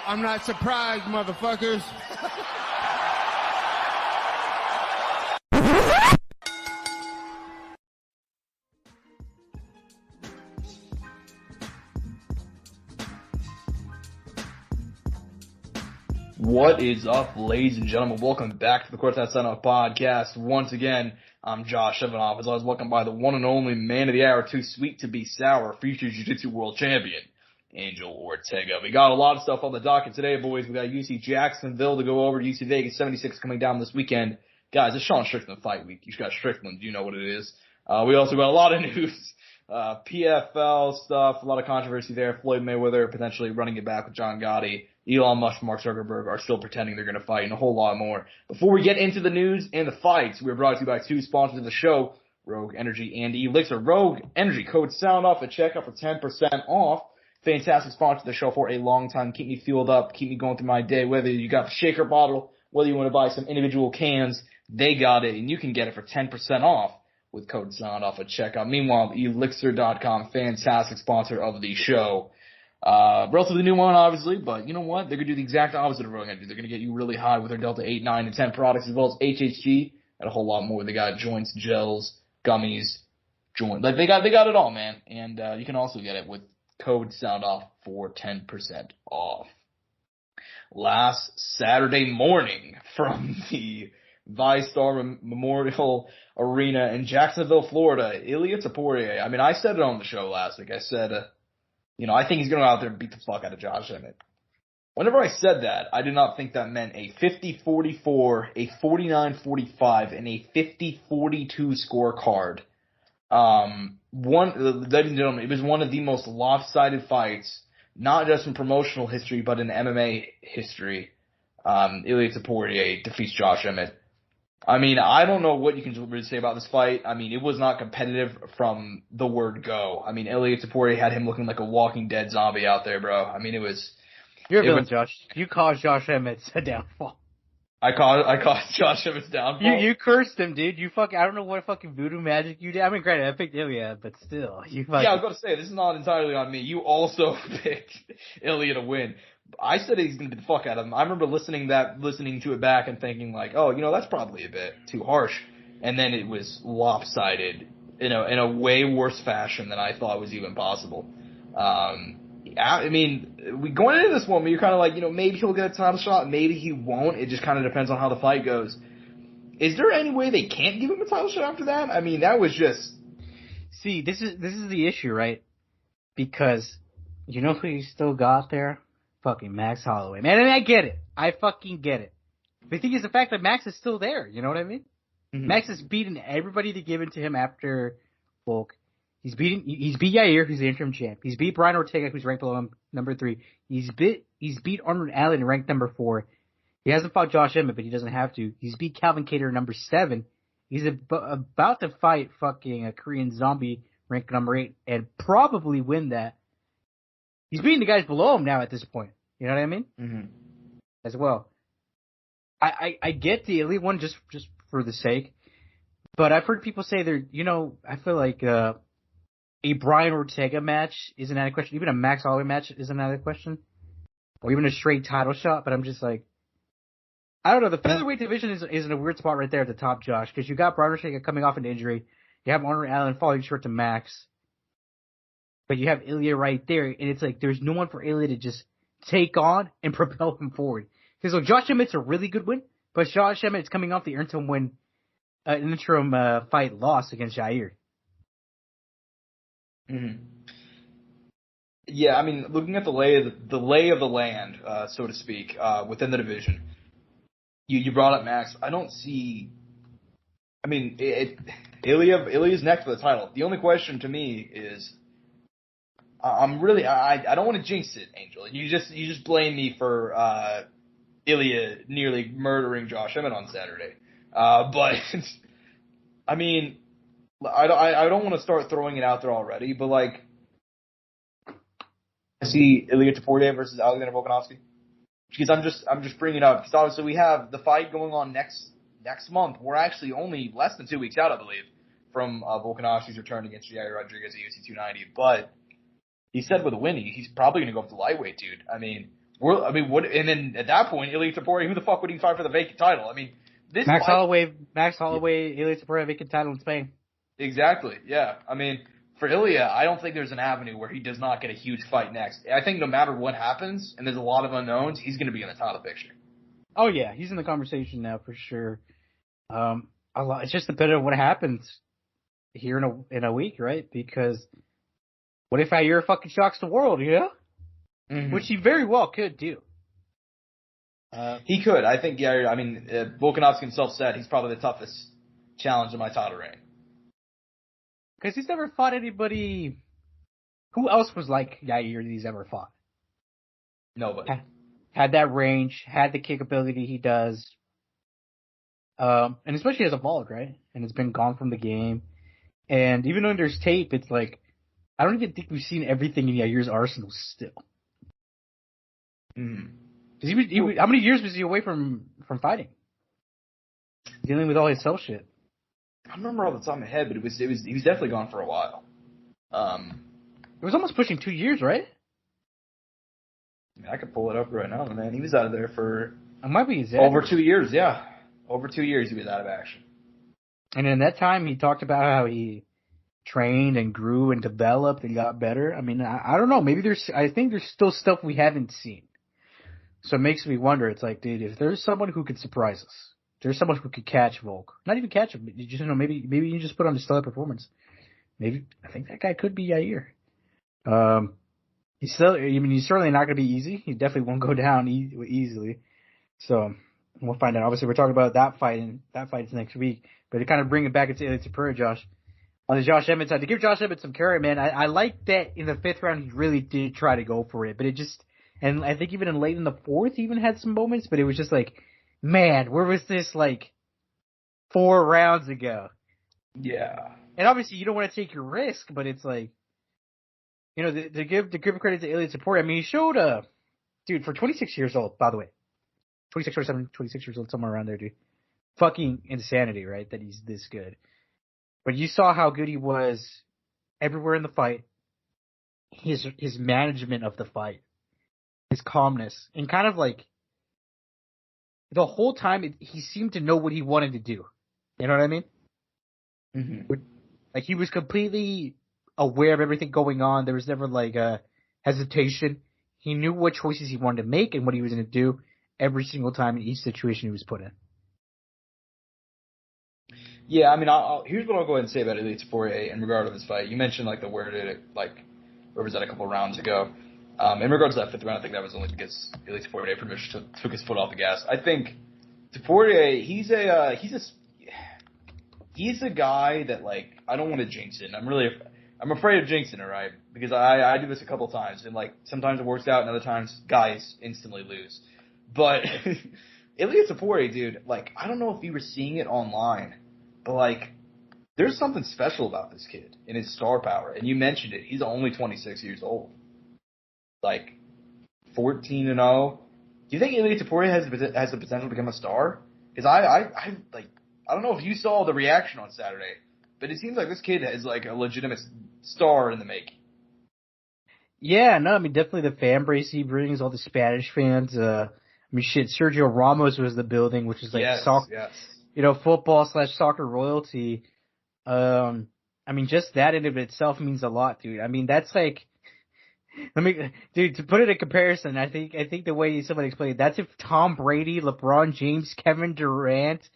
I'm not surprised, motherfuckers. What is up, ladies and gentlemen? Welcome back to the Courtside Soundoff podcast. Once again, I'm Josh Evanoff, as always welcomed by the one and only man of the hour, too sweet to be sour, future Jiu-Jitsu world champion, Angel Ortega. We got a lot of stuff on the docket today, boys. We got UFC Jacksonville to go over, UFC Vegas 76 coming down this weekend. Guys, it's Sean Strickland fight week. You got Strickland, you know what it is. We also got a lot of news. PFL stuff, a lot of controversy there. Floyd Mayweather potentially running it back with John Gotti. Elon Musk and Mark Zuckerberg are still pretending they're going to fight, and a whole lot more. Before we get into the news and the fights, we're brought to you by two sponsors of the show, Rogue Energy and ELYXR. Rogue Energy, code SOUNDOFF at checkout for 10% off. Fantastic sponsor of the show for a long time. Keep me fueled up, keep me going through my day. Whether you got the shaker bottle, whether you want to buy some individual cans, they got it, and you can get it for 10% off with code SOUNDOFF at checkout. Meanwhile, ELYXR.com, fantastic sponsor of the show. Relatively new one, obviously, but you know what? They're going to do the exact opposite of Rogue Energy. They're going to get you really high with their Delta 8, 9, and 10 products, as well as HHG, and a whole lot more. They got joints, gels, gummies, joint. Like, they got it all, man. And, you can also get it with code SOUNDOFF for 10% off. Last Saturday morning from the VyStar Memorial Arena in Jacksonville, Florida, Ilia Topuria. I mean, I said it on the show last week. I said, I think he's going to go out there and beat the fuck out of Josh Emmett. Whenever I said that, I did not think that meant a 50-44, a 49-45, and a 50-42 scorecard. Ladies and gentlemen, it was one of the most lopsided fights, not just in promotional history, but in MMA history. Ilia Topuria defeats Josh Emmett. I mean, I don't know what you can really say about this fight. I mean, it was not competitive from the word go. I mean, Ilia Topuria had him looking like a Walking Dead zombie out there, bro. I mean, it was... You're a villain, Josh. You caused Josh Emmett's downfall. I caused Josh Emmett's downfall? You cursed him, dude. I don't know what fucking voodoo magic you did. I mean, granted, I picked Ilia, but still. Yeah, I was going to say, this is not entirely on me. You also picked Ilia to win. I said he's going to beat the fuck out of him. I remember listening to it back and thinking like, oh, that's probably a bit too harsh. And then it was lopsided in a way worse fashion than I thought was even possible. I mean, going into this one, you're kind of like, maybe he'll get a title shot, maybe he won't. It just kind of depends on how the fight goes. Is there any way they can't give him a title shot after that? I mean, that was just... See, this is the issue, right? Because you know who you still got there? Fucking Max Holloway. Man, I mean, I get it. I fucking get it. The thing is the fact that Max is still there. You know what I mean? Mm-hmm. Max has beaten everybody to give it to him after Volk. He's beat Yair, who's the interim champ. He's beat Brian Ortega, who's ranked below him, number 3. He's beat Arnold Allen, ranked number 4. He hasn't fought Josh Emmett, but he doesn't have to. He's beat Calvin Kattar, number 7. He's about to fight fucking a Korean zombie, ranked number 8, and probably win that. He's beating the guys below him now at this point. You know what I mean? Mm-hmm. As well. I get the elite one just for the sake, but I've heard people say I feel like a Brian Ortega match isn't out of question. Even a Max Holloway match isn't out of question. Or even a straight title shot, but I'm just like, I don't know. The featherweight division is in a weird spot right there at the top, Josh, because you got Brian Ortega coming off an injury. You have Arnold Allen falling short to Max. But you have Ilia right there, and it's like there's no one for Ilia to just take on and propel him forward. Because Josh Emmett's a really good win, but Josh Emmett's coming off the interim fight loss against Yair. Mm-hmm. Yeah, I mean, looking at the lay of the land, so to speak, within the division, you brought up Max. I don't see. I mean, Ilia's next for the title. The only question to me is. I don't want to jinx it, Angel. You just blame me for Ilia nearly murdering Josh Emmett on Saturday. But I mean, I don't want to start throwing it out there already. But like, I see Ilia Topuria versus Alexander Volkanovski because I'm just bringing it up because obviously we have the fight going on next month. We're actually only less than 2 weeks out, I believe, from Volkanovski's return against Yair Rodriguez at UFC 290, but. He said with a win, he's probably going to go up to lightweight, dude. I mean, What? And then at that point, Ilia Topuria, who the fuck would he fight for the vacant title? I mean, this Max Holloway, Ilia Topuria vacant title in Spain. Exactly. Yeah. I mean, for Ilia, I don't think there's an avenue where he does not get a huge fight next. I think no matter what happens, and there's a lot of unknowns, he's going to be in the title picture. Oh yeah, he's in the conversation now for sure. It's just a bit of what happens here in a week, right? Because what if Yair fucking shocks the world, you know? Mm-hmm. Which he very well could do. He could. I think Yair. I mean, Volkanovski himself said he's probably the toughest challenge in my title reign. Because he's never fought anybody. Who else was like Yair that he's ever fought? Nobody. Had that range, had the kickability he does. And especially as evolved, right? And it's been gone from the game. And even though there's tape, it's like, I don't even think we've seen everything in Yair's arsenal still. Because how many years was he away from fighting? Dealing with all his self shit. I don't remember all the top of my head, but he was definitely gone for a while. It was almost pushing 2 years, right? I could pull it up right now, man. He was out of there for it might be over 2 years, yeah. Over 2 years he was out of action. And in that time, he talked about how he trained and grew and developed and got better. I mean, I don't know. Maybe I think there's still stuff we haven't seen. So it makes me wonder. It's like, dude, if there's someone who could surprise us, there's someone who could catch Volk. Not even catch him. You just maybe you just put on a stellar performance. Maybe I think that guy could be Yair. He's certainly not going to be easy. He definitely won't go down easily. So we'll find out. Obviously, we're talking about that fight, and that fight's next week. But to kind of bring it back into Topuria, Josh, on the Josh Emmett side, to give Josh Emmett some credit, man, I like that in the 5th round he really did try to go for it. But it just, and I think even in late in the 4th, he even had some moments. But it was just like, man, where was this like 4 rounds ago? Yeah. And obviously, you don't want to take your risk, but it's like, you know, to give credit to Ilia Topuria, I mean, he showed dude, for 26 years old, by the way. 26, 27, 26 years old, somewhere around there, dude. Fucking insanity, right? That he's this good. But you saw how good he was everywhere in the fight. His management of the fight. His calmness. And kind of like, the whole time, he seemed to know what he wanted to do. You know what I mean? Mm-hmm. Like, he was completely aware of everything going on. There was never like a hesitation. He knew what choices he wanted to make and what he was going to do every single time in each situation he was put in. Yeah, I mean, here's what I'll go ahead and say about Ilia Topuria in regard to this fight. You mentioned like where was that a couple of rounds ago? In regards to that 5th round, I think that was only because Ilia Topuria pretty much took his foot off the gas. I think Topuria, he's a guy that, like, I don't want to jinx it. I'm afraid of jinxing it, right? Because I do this a couple times, and like sometimes it works out, and other times guys instantly lose. But Ilia Topuria, dude, like, I don't know if you were seeing it online, but like, there's something special about this kid and his star power. And you mentioned it; he's only 26 years old, like 14-0. Do you think Ilia Topuria has the potential to become a star? Because I don't know if you saw the reaction on Saturday, but it seems like this kid is like a legitimate star in the making. Yeah, no, I mean, definitely the fan base he brings, all the Spanish fans. I mean, shit, Sergio Ramos was in the building, which is like football/soccer royalty. I mean, just that in of itself means a lot, dude. I mean, that's like, to put it in comparison, I think the way somebody explained it, that's if Tom Brady, LeBron James, Kevin Durant,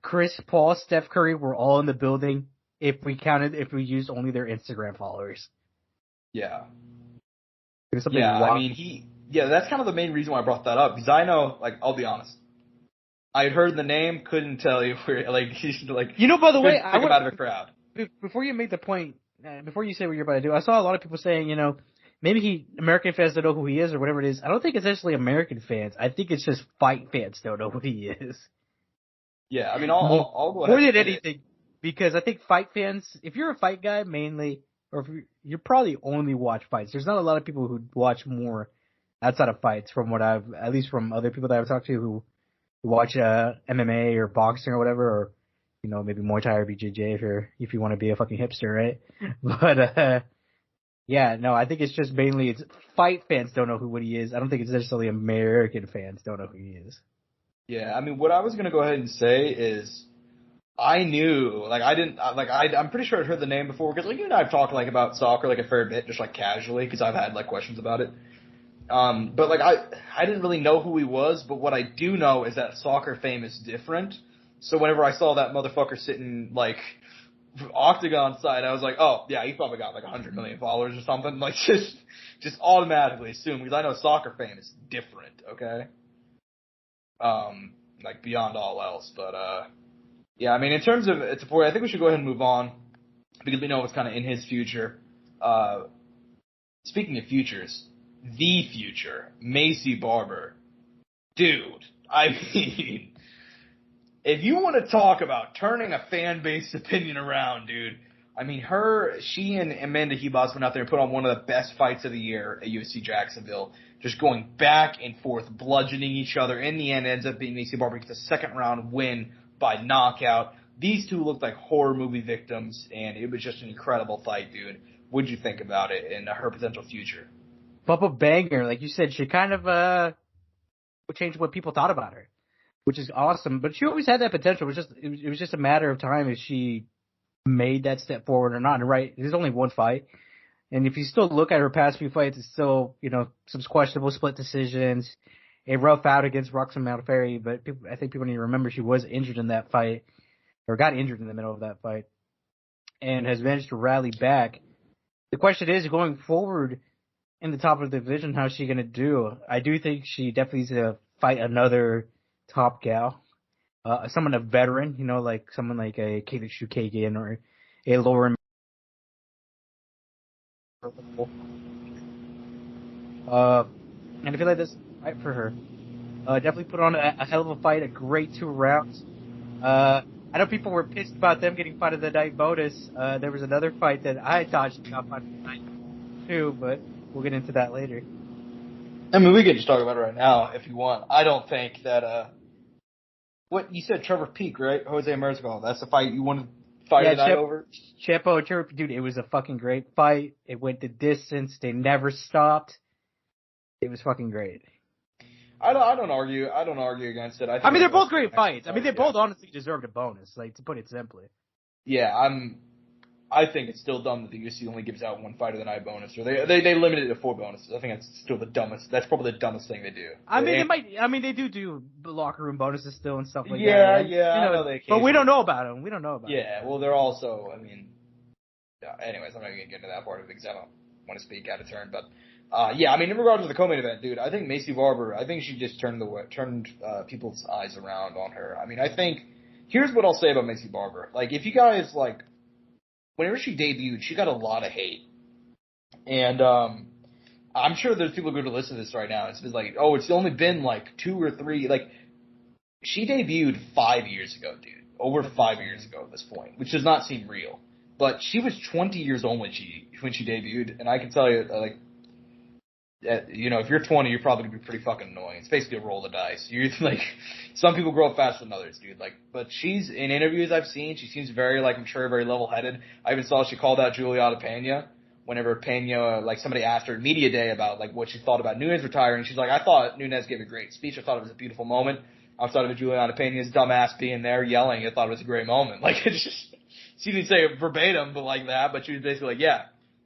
Chris Paul, Steph Curry were all in the building if we used only their Instagram followers. Yeah. Yeah, I mean, that's kind of the main reason why I brought that up, because I know, like, I'll be honest, I had heard the name, couldn't tell you where, like, you know, by the way, I out of a crowd. Before you make the point, before you say what you're about to do, I saw a lot of people saying, you know, maybe American fans don't know who he is or whatever it is. I don't think it's actually American fans. I think it's just fight fans don't know who he is. Yeah, I mean, I'll go ahead. More than anything, because I think fight fans, if you're a fight guy mainly, or if you probably only watch fights. There's not a lot of people who watch more outside of fights at least from other people that I've talked to who watch MMA or boxing or whatever, or, you know, maybe Muay Thai or BJJ if you want to be a fucking hipster, right? But Yeah, no, I think it's just mainly it's fight fans don't know what he is. I don't think it's necessarily American fans don't know who he is. Yeah, I mean, what I was gonna go ahead and say is I knew, like, I'm pretty sure I'd heard the name before because like you and I've talked like about soccer like a fair bit, just like casually because I've had like questions about it. But like I didn't really know who he was, but what I do know is that soccer fame is different. So whenever I saw that motherfucker sitting like Octagon side, I was like, oh yeah, he probably got like 100 million followers or something. Like just automatically assume because I know soccer fame is different. Okay. Like beyond all else, but yeah, I mean in terms of Topuria, I think we should go ahead and move on because we know what's kind of in his future. Speaking of futures, the future, Macy Barber. Dude, I mean, if you want to talk about turning a fan base opinion around, dude, I mean, she and Amanda Hebos went out there and put on one of the best fights of the year at UFC Jacksonville, just going back and forth, bludgeoning each other. In the end, ends up being Macy Barber gets a second round win by knockout. These two looked like horror movie victims, and it was just an incredible fight, dude. What'd you think about it and her potential future? Bubba Banger, like you said, she kind of changed what people thought about her, which is awesome. But she always had that potential. It was just a matter of time if she made that step forward or not. And right, there's only one fight, and if you still look at her past few fights, it's still some questionable split decisions, a rough out against Roxanne Modafferi. But I think people need to remember she was injured in that fight, or got injured in the middle of that fight, and has managed to rally back. The question is, going forward in the top of the division, how's she going to do? I do think she definitely needs to fight another top gal. Someone a veteran, like someone like a Kate Shukagian or a Lauren. And I feel like this is right for her. Definitely put on a hell of a fight, a great 2 rounds. I know people were pissed about them getting fight of the night bonus. There was another fight that I thought she got fight of the night too, but we'll get into that later. I mean, we can just talk about it right now if you want. I don't think that, what you said, Trevor Peak, right? Jose Mariscal. That's the fight you wanted to fight the night over? Chepo, dude, it was a fucking great fight. It went the distance. They never stopped. It was fucking great. I don't argue against it. I mean, they're both great fights. I mean, they both honestly deserved a bonus, like, to put it simply. Yeah, I think it's still dumb that the UFC only gives out 1 fight of the night bonus, or they limited it to 4 bonuses. I think that's still the dumbest. That's probably the dumbest thing they do. They do locker room bonuses still and stuff like that. Yeah. I know they but we don't know about them. Yeah, well, they're also. I mean, anyways, I'm not gonna get into that part of it because I don't want to speak out of turn. But yeah, I mean, in regards to the co-main event, dude, I think Macy Barber. I think she just turned people's eyes around on her. I mean, I think here's what I'll say about Macy Barber. Like, if you guys like. Whenever she debuted, she got a lot of hate. And I'm sure there's people going to listen to this right now. It's been like, oh, it's only been like 2 or 3. Like, she debuted 5 years ago, dude. Over 5 years ago at this point, which does not seem real. But she was 20 years old when she debuted, and I can tell you, like, if you're 20, you're probably gonna be pretty fucking annoying. It's basically a roll of the dice. You're like, some people grow up faster than others, dude. Like, but she's in interviews I've seen, she seems very like mature, very level-headed. I even saw she called out Juliana Pena whenever Pena, like somebody asked her at media day about like what she thought about Nunes retiring. She's like, I thought Nunes gave a great speech. I thought it was a beautiful moment. Outside of Juliana Pena's dumbass being there yelling, I thought it was a great moment. Like, it's just, she didn't say it verbatim, but like that. But she was basically like, yeah.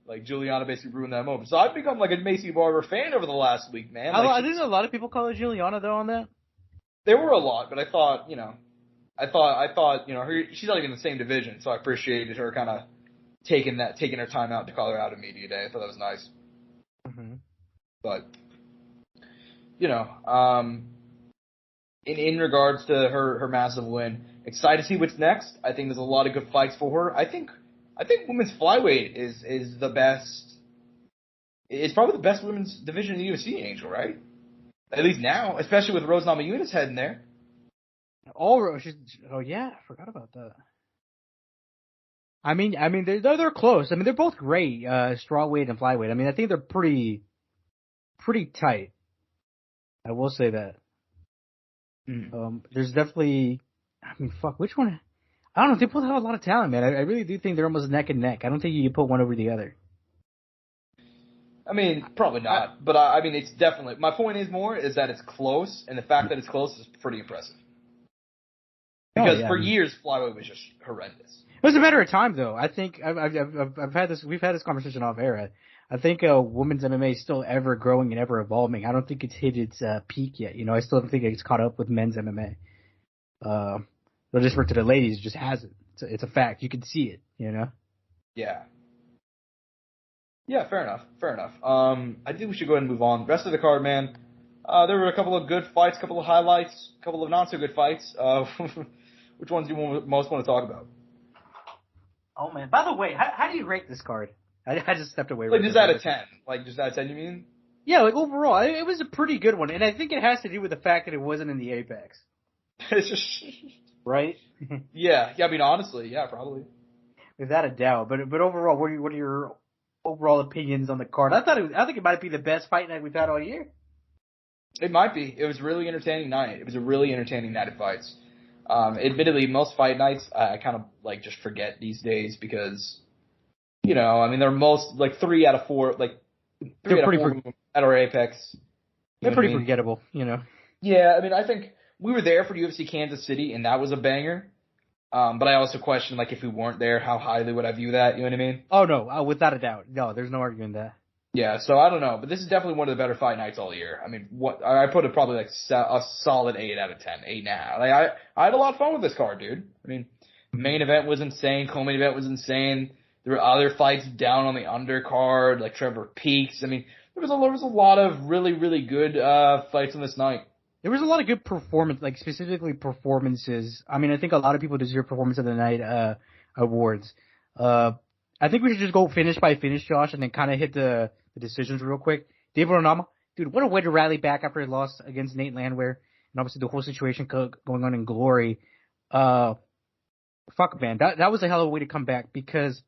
Like, Juliana basically ruined that moment. So I've become, like, a Macy Barber fan over the last week, man. Like, I think a lot of people call her Juliana, though, on that. There were a lot, but I thought, she's not even in the same division, so I appreciated her kind of taking her time out to call her out at media day. I thought that was nice. Mm-hmm. But, in regards to her massive win, excited to see what's next. I think there's a lot of good fights for her. I think women's flyweight is the best. It's probably the best women's division in the UFC, Angel, right? At least now, especially with Rose Namajunas heading there. Oh yeah, I forgot about that. I mean, they're close. I mean, they're both great, strawweight and flyweight. I mean, I think they're pretty tight. I will say that. There's definitely. I mean, fuck, which one? I don't know. They both have a lot of talent, man. I really do think they're almost neck and neck. I don't think you can put one over the other. I mean, probably not. But I mean, it's definitely. My point is that it's close, and the fact that it's close is pretty impressive. Because for years, flyweight was just horrendous. It was a matter of time, though. I think I've had this. We've had this conversation off air. I think women's MMA is still ever growing and ever evolving. I don't think it's hit its peak yet. I still don't think it's caught up with men's MMA. They'll just refer to the ladies, it just hasn't. It's a fact. You can see it. Yeah. Yeah, fair enough. I think we should go ahead and move on. Rest of the card, man. There were a couple of good fights, a couple of highlights, a couple of not so good fights. Which ones do you most want to talk about? Oh man! By the way, how do you rate this card? I just stepped away. Like just out of 10. Like just out of 10, you mean? Yeah, like overall, it was a pretty good one, and I think it has to do with the fact that it wasn't in the Apex. It's just right. Yeah. I mean, honestly, yeah, probably. Without a doubt. But overall, what are your overall opinions on the card? I think it might be the best fight night we've had all year. It might be. It was a really entertaining night. It was a really entertaining night of fights. Admittedly, most fight nights I kind of like just forget these days because, I mean, they're most like 3 out of 4, like 3 out of 4 at our Apex. They're pretty forgettable, Yeah, I mean, I think we were there for UFC Kansas City, and that was a banger. But I also question, like, if we weren't there, how highly would I view that? You know what I mean? Oh, no, without a doubt. No, there's no arguing that. Yeah, so I don't know, but this is definitely one of the better fight nights all year. I mean, I put it probably like a solid 8 out of 10, 8.5. Like I had a lot of fun with this card, dude. I mean, main event was insane, co-main event was insane. There were other fights down on the undercard, like Trevor Peaks. I mean, there was a lot of really, really good fights on this night. There was a lot of good performance, like specifically performances. I mean, I think a lot of people deserve Performance of the Night awards. I think we should just go finish by finish, Josh, and then kind of hit the decisions real quick. David Onama, dude, what a way to rally back after he lost against Nate Landwehr, and obviously the whole situation going on in Glory. Fuck, man, that was a hell of a way to come back because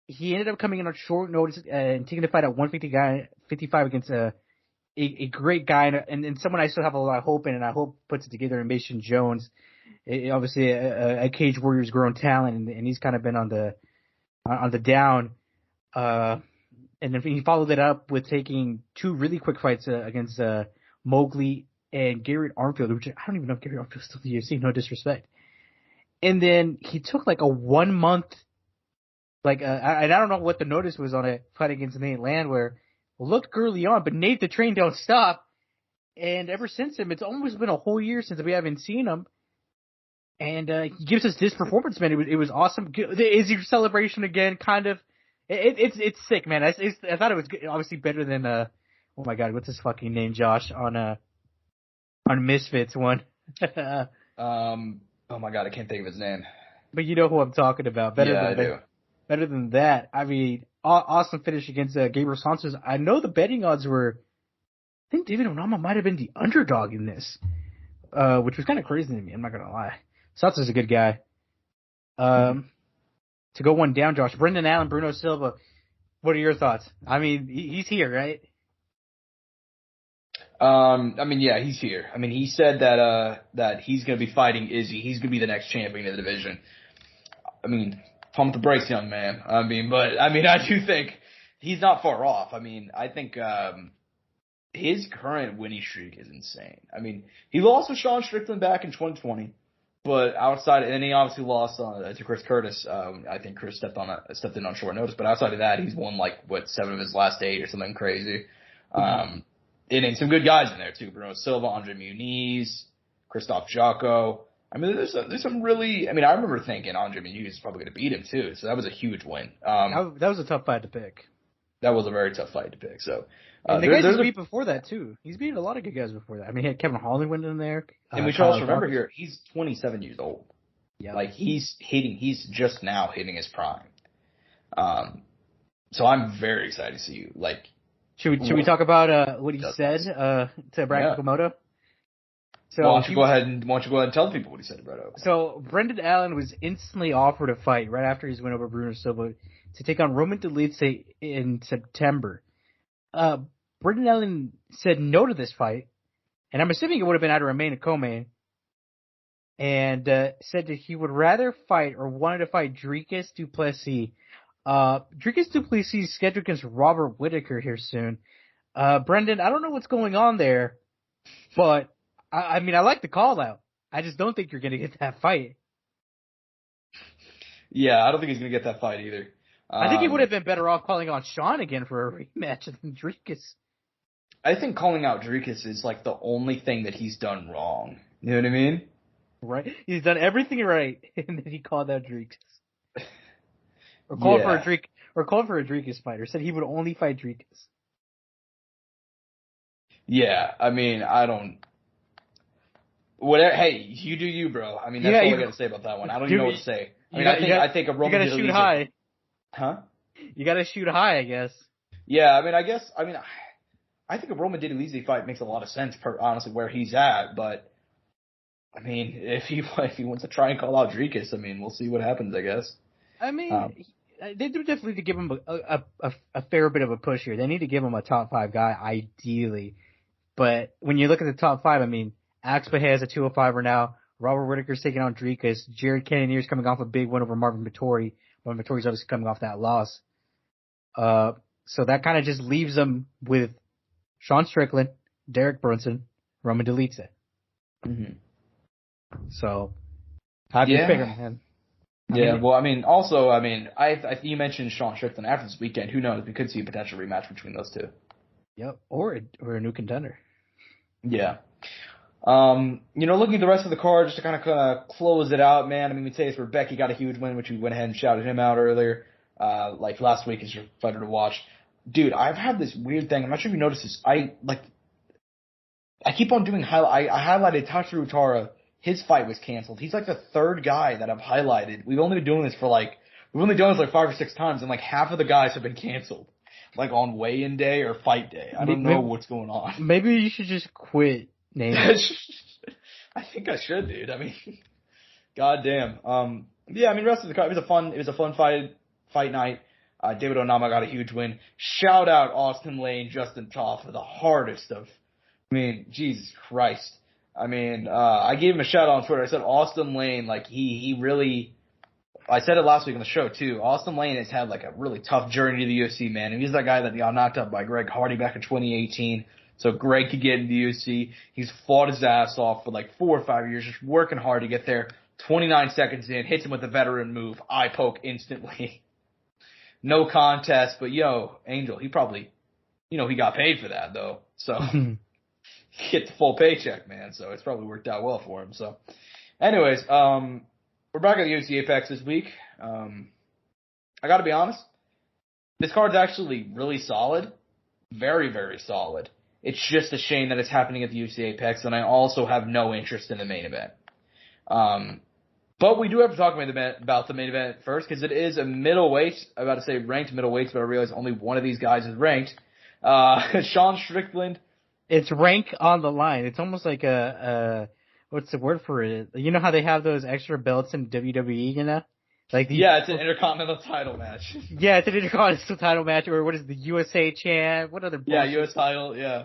he ended up coming in on short notice and taking the fight at 155 against a great guy and someone I still have a lot of hope in, and I hope puts it together in Mason Jones. Obviously, a Cage Warriors grown talent, and he's kind of been on the down. And then he followed it up with taking 2 really quick fights against Mowgli and Garrett Armfield, which I don't even know if Garrett Armfield's still in the UFC, no disrespect. And then he took like a 1 month, and I don't know what the notice was on it, fight against Nate Landwehr. Looked early on, but Nate the train don't stop. And ever since him, it's almost been a whole year since we haven't seen him. And he gives us this performance, man. It was awesome. The Izzy celebration again, kind of. It's sick, man. I thought it was good. Obviously better than oh my god, what's his fucking name, Josh, on Misfits one. Oh my god, I can't think of his name. But you know who I'm talking about. Better than that. I mean, awesome finish against Gabriel Santos. I know the betting odds were. I think David Onama might have been the underdog in this, which was kind of crazy to me. I'm not gonna lie. Santos is a good guy. To go one down, Josh. Brendan Allen, Bruno Silva. What are your thoughts? I mean, he's here, right? I mean, yeah, he's here. I mean, he said that he's going to be fighting Izzy. He's going to be the next champion of the division. I mean, pump the brakes, young man. I do think he's not far off. I mean, I think his current winning streak is insane. I mean, he lost to Sean Strickland back in 2020. But outside, and he obviously lost to Chris Curtis. I think Chris stepped in on short notice. But outside of that, he's won 7 of his last 8 or something crazy. And some good guys in there too: Bruno Silva, Andre Muniz, Christoph Jocko. I mean, there's some really. I mean, I remember thinking Andre Muniz is probably going to beat him too. So that was a huge win. That was a tough fight to pick. That was a very tough fight to pick. So. And the guys he's beat before that, too. He's beat a lot of good guys before that. I mean, he had Kevin Hollywood in there. And we should also remember here, he's 27 years old. Yeah. Like, he's just now hitting his prime. So I'm very excited to see you. Like, should we talk about what he said to Brad Okamoto? So why don't you go ahead and tell the people what he said to Brad Okamoto? So Brendan Allen was instantly offered a fight right after his win over Bruno Silva to take on Roman Dolidze in September. Brendan Allen said no to this fight, and I'm assuming it would have been either a main or co-main, and said that he would rather fight or wanted to fight Dricus du Plessis. Dricus Du Plessis scheduled against Robert Whittaker here soon. Brendan, I don't know what's going on there, but I mean, I like the call out. I just don't think you're going to get that fight. Yeah, I don't think he's going to get that fight either. I think he would have been better off calling on Sean again for a rematch than Dricus. I think calling out Dricus is like the only thing that he's done wrong. You know what I mean? Right. He's done everything right, and then he called out Dricus. Or called for a Dricus fight, or said he would only fight Dricus. Yeah, I mean, I don't. Whatever. Hey, you do you, bro. I mean, that's all I got to say about that one. I don't even know what to say. I mean, I think a Roman. You got to shoot high. Huh? You got to shoot high, I guess. Yeah, I think a Roman Dialise fight makes a lot of sense, honestly, where he's at. But I mean, if he wants to try and call out Dricus, I mean, we'll see what happens, I guess. I mean, they do definitely need to give him a fair bit of a push here. They need to give him a top 5 guy, ideally. But when you look at the top 5, I mean, Alex Baez a 205er now. Robert Whittaker's taking on Dricus. Jared Cannonier's coming off a big win over Marvin Vettori. Marvin Vettori's obviously coming off that loss. So that kind of just leaves them with Sean Strickland, Derek Brunson, Roman Dolidze. Mm-hmm. So, how do you figure, man? Well, I mean, also, I mean, you mentioned Sean Strickland after this weekend. Who knows? We could see a potential rematch between those two. Yep, or a new contender. Yeah. Looking at the rest of the card, just to kind of close it out, man. I mean, Matheus Rebecca got a huge win, which we went ahead and shouted him out earlier. Like last week is your fighter to watch. Dude, I've had this weird thing. I'm not sure if you noticed this. I keep on doing I highlighted Tatsuro Utara. His fight was canceled. He's like the third guy that I've highlighted. We've only done this like 5 or 6 times, and like half of the guys have been canceled. Like on weigh-in day or fight day. I don't know what's going on. Maybe you should just quit naming. I think I should, dude. I mean, goddamn. Yeah, I mean, rest of the card, it was a fun fight night. David Onama got a huge win. Shout out Austin Lane, Justin Toff for the hardest of. I mean, Jesus Christ. I mean, I gave him a shout out on Twitter. I said Austin Lane, like he really. I said it last week on the show too. Austin Lane has had like a really tough journey to the UFC, man. And he's that guy that got knocked out by Greg Hardy back in 2018. So Greg could get into the UFC. He's fought his ass off for like 4 or 5 years, just working hard to get there. 29 seconds in, hits him with a veteran move, eye poke instantly. No contest, but Angel, he probably, he got paid for that though. So get the full paycheck, man. So it's probably worked out well for him. So anyways, we're back at the UFC Apex this week. I gotta be honest, this card's actually really solid. Very, very solid. It's just a shame that it's happening at the UFC Apex, and I also have no interest in the main event. But we do have to talk about the main event first, because it is a middleweight. I'm about to say ranked middleweights, but I realize only one of these guys is ranked. Sean Strickland. It's rank on the line. It's almost like what's the word for it? You know how they have those extra belts in WWE, it's an Intercontinental title match. Yeah, it's an Intercontinental title match, or what is the USA champ? What other bullshit? Yeah, US title, yeah.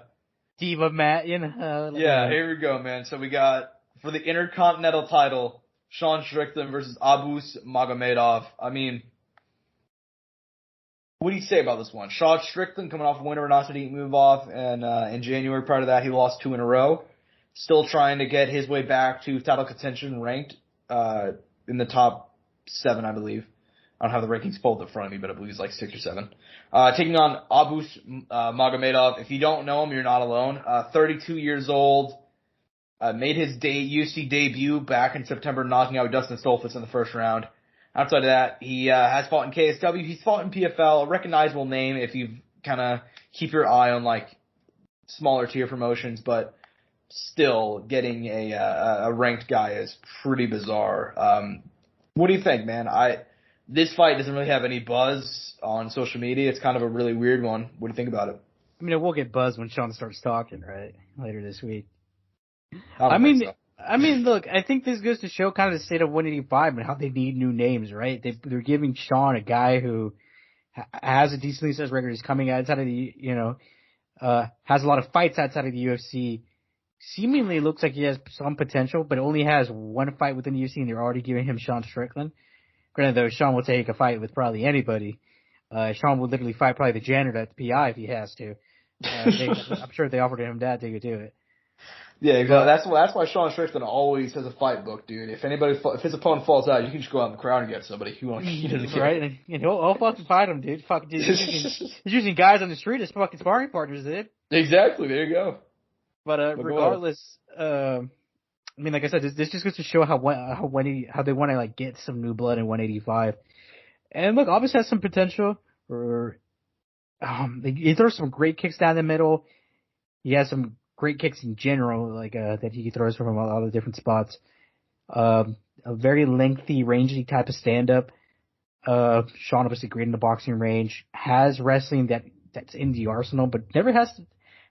Diva match, Yeah, here we go, man. So we got, for the Intercontinental title, Sean Strickland versus Abus Magomedov. I mean, what do you say about this one? Sean Strickland coming off a win over Nasruddin Imavov, and in January prior to that, he lost 2 in a row. Still trying to get his way back to title contention, ranked in the top 7, I believe. I don't have the rankings pulled in front of me, but I believe he's like 6 or 7. Taking on Abus Magomedov. If you don't know him, you're not alone. 32 years old. Made his UFC debut back in September, knocking out Dustin Stolfus in the first round. Outside of that, he has fought in KSW. He's fought in PFL, a recognizable name if you kind of keep your eye on like smaller tier promotions, but still getting a ranked guy is pretty bizarre. What do you think, man? This fight doesn't really have any buzz on social media. It's kind of a really weird one. What do you think about it? I mean, it will get buzz when Sean starts talking, right? Later this week. I mean, look, I think this goes to show kind of the state of 185 and how they need new names, right? They're giving Sean, a guy who has a decently sized record, is coming outside of the, has a lot of fights outside of the UFC. Seemingly looks like he has some potential, but only has one fight within the UFC, and they're already giving him Sean Strickland. Granted, though, Sean will take a fight with probably anybody Sean would literally fight probably the janitor at the PI if he has to. I'm sure if they offered him that, they could do it. Yeah, exactly. That's why Sean Strickland always has a fight book, dude. If his opponent falls out, you can just go out in the crowd and get somebody. He doesn't care. Right? And he'll fucking fight him, dude. Fuck, dude. He's using guys on the street as fucking sparring partners, dude. Exactly. There you go. But regardless, I mean, like I said, this just goes to show how they want to like get some new blood in 185. And look, obviously has some potential. He throws some great kicks down the middle. He has some great kicks in general, like that he throws from all the different spots. A very lengthy, rangy type of stand-up. Sean obviously great in the boxing range. Has wrestling that's in the arsenal, but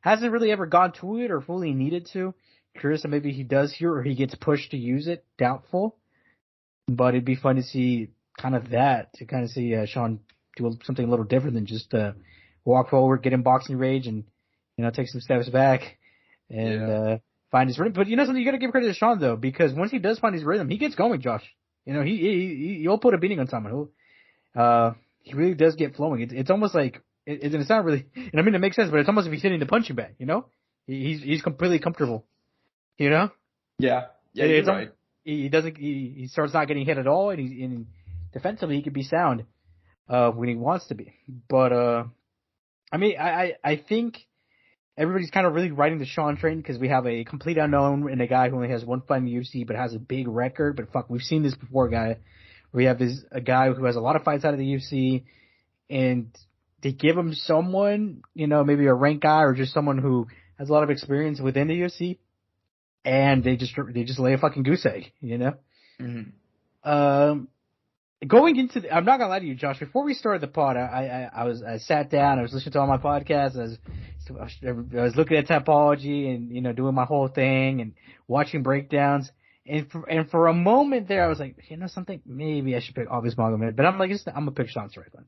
hasn't really ever gone to it or fully needed to. Curious if maybe he does here or he gets pushed to use it. Doubtful. But it'd be fun to see Sean do something a little different than just walk forward, get in boxing range, and take some steps back and find his rhythm. But something, you got to give credit to Sean though, because once he does find his rhythm, he gets going. Josh, he'll put a beating on someone. He really does get flowing. It's almost like it's not really. And I mean, it makes sense, but it's almost if he's hitting the punching bag. He's completely comfortable. Yeah, you're right. He starts not getting hit at all, and defensively he could be sound when he wants to be. But I mean, I think everybody's kind of really riding the Sean train because we have a complete unknown and a guy who only has one fight in the UFC but has a big record. But fuck, we've seen this before, guy. We have a guy who has a lot of fights out of the UFC, and they give him someone, maybe a ranked guy or just someone who has a lot of experience within the UFC, and they just lay a fucking goose egg, Mm-hmm. Going into I'm not gonna lie to you, Josh. Before we started the pod, I sat down. I was listening to all my podcasts. I was looking at Topology and doing my whole thing and watching breakdowns. And for a moment there, I was like, something. Maybe I should pick Obvious Magomed. But I'm like, I'm gonna pick Sean Strickland.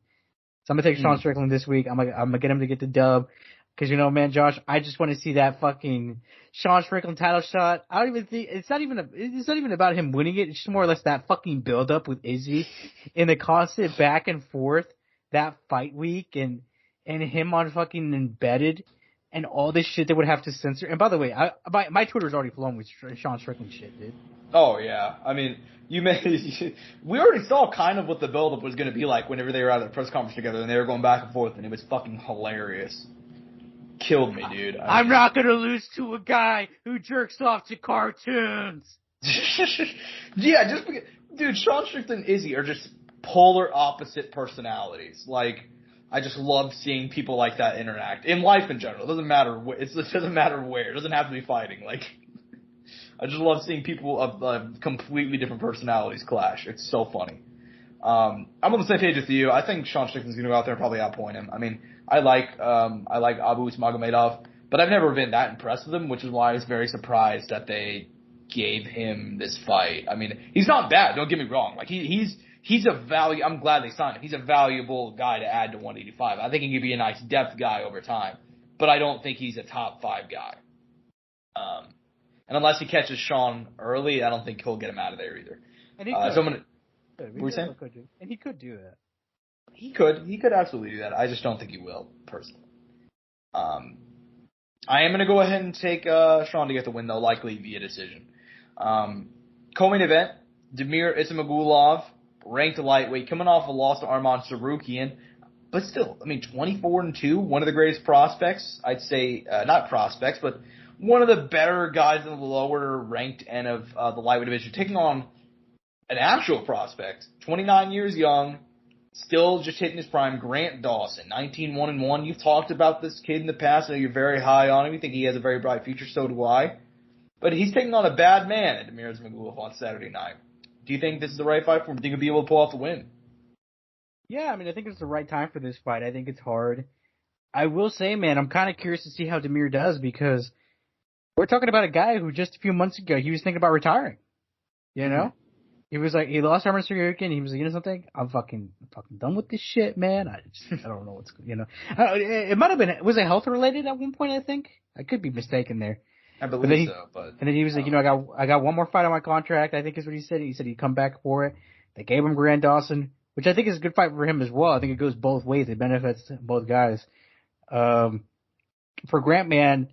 So I'm gonna take Sean Strickland this week. I'm gonna get him to get the dub. Because man, Josh, I just want to see that fucking Sean Strickland title shot. I don't even think it's not even about him winning it. It's just more or less that fucking build up with Izzy and the constant back and forth that fight week and him on fucking Embedded and all this shit they would have to censor. And by the way, my Twitter's already flowing with Sean Strickland shit, dude. Oh yeah, I mean, we already saw kind of what the build up was going to be like whenever they were at the press conference together and they were going back and forth, and it was fucking hilarious. Killed me, dude. I'm not gonna lose to a guy who jerks off to cartoons. Yeah, just because, dude, Sean Strickland and Izzy are just polar opposite personalities. Like, I just love seeing people like that interact in life in general. It doesn't matter. It doesn't matter where. It doesn't have to be fighting. Like, I just love seeing people of completely different personalities clash. It's so funny. I'm on the same page with you. I think Sean Strickland's gonna go out there and probably outpoint him. I mean, I like Abu Ismagomedov, but I've never been that impressed with him, which is why I was very surprised that they gave him this fight. I mean, he's not bad. Don't get me wrong. Like he's a value. I'm glad they signed him. He's a valuable guy to add to 185. I think he could be a nice depth guy over time, but I don't think he's a top 5 guy. And unless he catches Sean early, I don't think he'll get him out of there either. And he could. So I'm gonna. What were you saying? And he could do that. He could absolutely do that. I just don't think he will, personally. I am going to go ahead and take Sean to get the win, though, likely via decision. Co-main event, Damir Ismagulov, ranked lightweight, coming off a loss to Arman Sarukian. But still, I mean, 24-2, one of the greatest prospects. I'd say, not prospects, but one of the better guys in the lower ranked end of the lightweight division, taking on an actual prospect, 29 years young, still just hitting his prime, Grant Dawson, 19-1-1. You've talked about this kid in the past. I know you're very high on him. You think he has a very bright future. So do I. But he's taking on a bad man at Damir Ismagulov on Saturday night. Do you think this is the right fight for him? Do you think he'll be able to pull off the win? Yeah, I mean, I think it's the right time for this fight. I think it's hard. I will say, man, I'm kind of curious to see how Damir does because we're talking about a guy who just a few months ago, he was thinking about retiring. You know? He was like, he lost Arman Sarukian. He was like, something? I'm fucking done with this shit, man. I don't know what's, it might have been, was it health related at one point, I think? I could be mistaken there. I believe but. And then he was like, I got one more fight on my contract, I think is what he said. He said he'd come back for it. They gave him Grant Dawson, which I think is a good fight for him as well. I think it goes both ways. It benefits both guys. For Grant, man,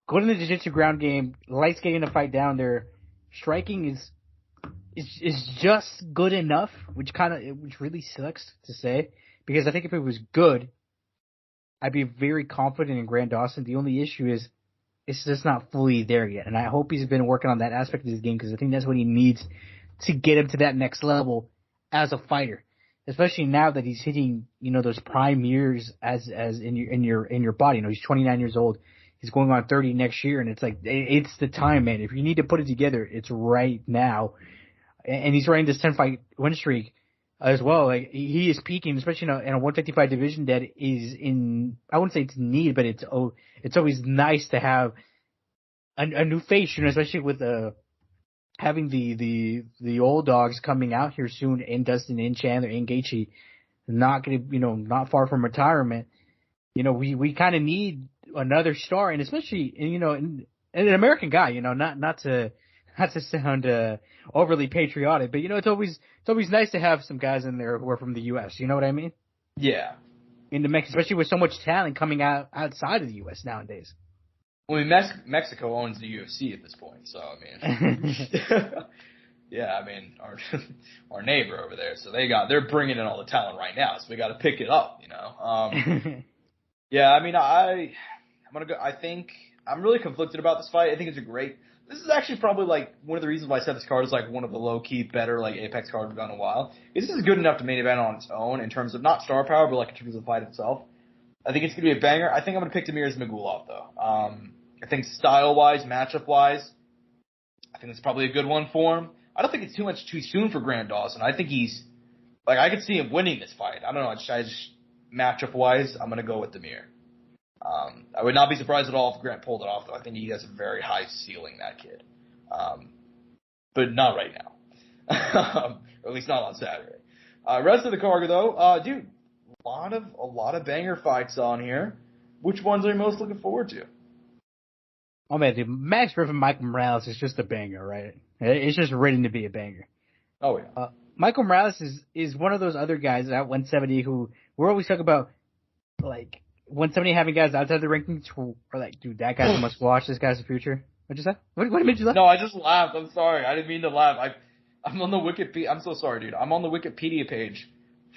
going to the jiu-jitsu ground game, likes getting the fight down there. Striking is just good enough, which really sucks to say, because I think if it was good, I'd be very confident in Grant Dawson. The only issue is it's just not fully there yet, and I hope he's been working on that aspect of his game because I think that's what he needs to get him to that next level as a fighter, especially now that he's hitting those prime years as in your body. He's 29 years old. He's going on 30 next year, and it's like it's the time, man. If you need to put it together, it's right now. And he's running this 10-fight win streak as well. Like he is peaking, especially in a 155 division that is in. I wouldn't say it's in need, but it's always nice to have a new face, especially with having the old dogs coming out here soon, in Dustin, in Chandler, in Gaethje, not not far from retirement. We kind of need another star, and especially an American guy. Not to sound overly patriotic, but it's always nice to have some guys in there who are from the U.S. You know what I mean? Yeah. In the especially with so much talent coming out outside of the U.S. nowadays. Well, I mean, Mexico owns the UFC at this point, so I mean, yeah, I mean, our neighbor over there, so they're bringing in all the talent right now, so we got to pick it up, Yeah, I mean, I think I'm really conflicted about this fight. I think this is actually probably like one of the reasons why I said this card is like one of the low key better like Apex cards we've done in a while. This is good enough to main event on its own in terms of not star power, but like in terms of the fight itself. I think it's gonna be a banger. I think I'm gonna pick Demir Ismagulov though. I think style-wise, matchup-wise, I think it's probably a good one for him. I don't think it's too soon for Grant Dawson. I think I could see him winning this fight. I don't know. Just matchup-wise, I'm going to go with Demir. I would not be surprised at all if Grant pulled it off, though. I think he has a very high ceiling, that kid. But not right now. Or at least not on Saturday. Rest of the card, though, dude, a lot of banger fights on here. Which ones are you most looking forward to? Oh man, dude, Max Griffin, Michael Morales is just a banger, right? It's just written to be a banger. Oh yeah. Michael Morales is one of those other guys at 170 who we're always talking about, like 170 having guys outside the rankings who are like, dude, that guy's a must watch. This guy's the future. What'd you say? What made you laugh? No, I just laughed. I'm sorry. I didn't mean to laugh. I'm on the Wikipedia. I'm so sorry, dude. I'm on the Wikipedia page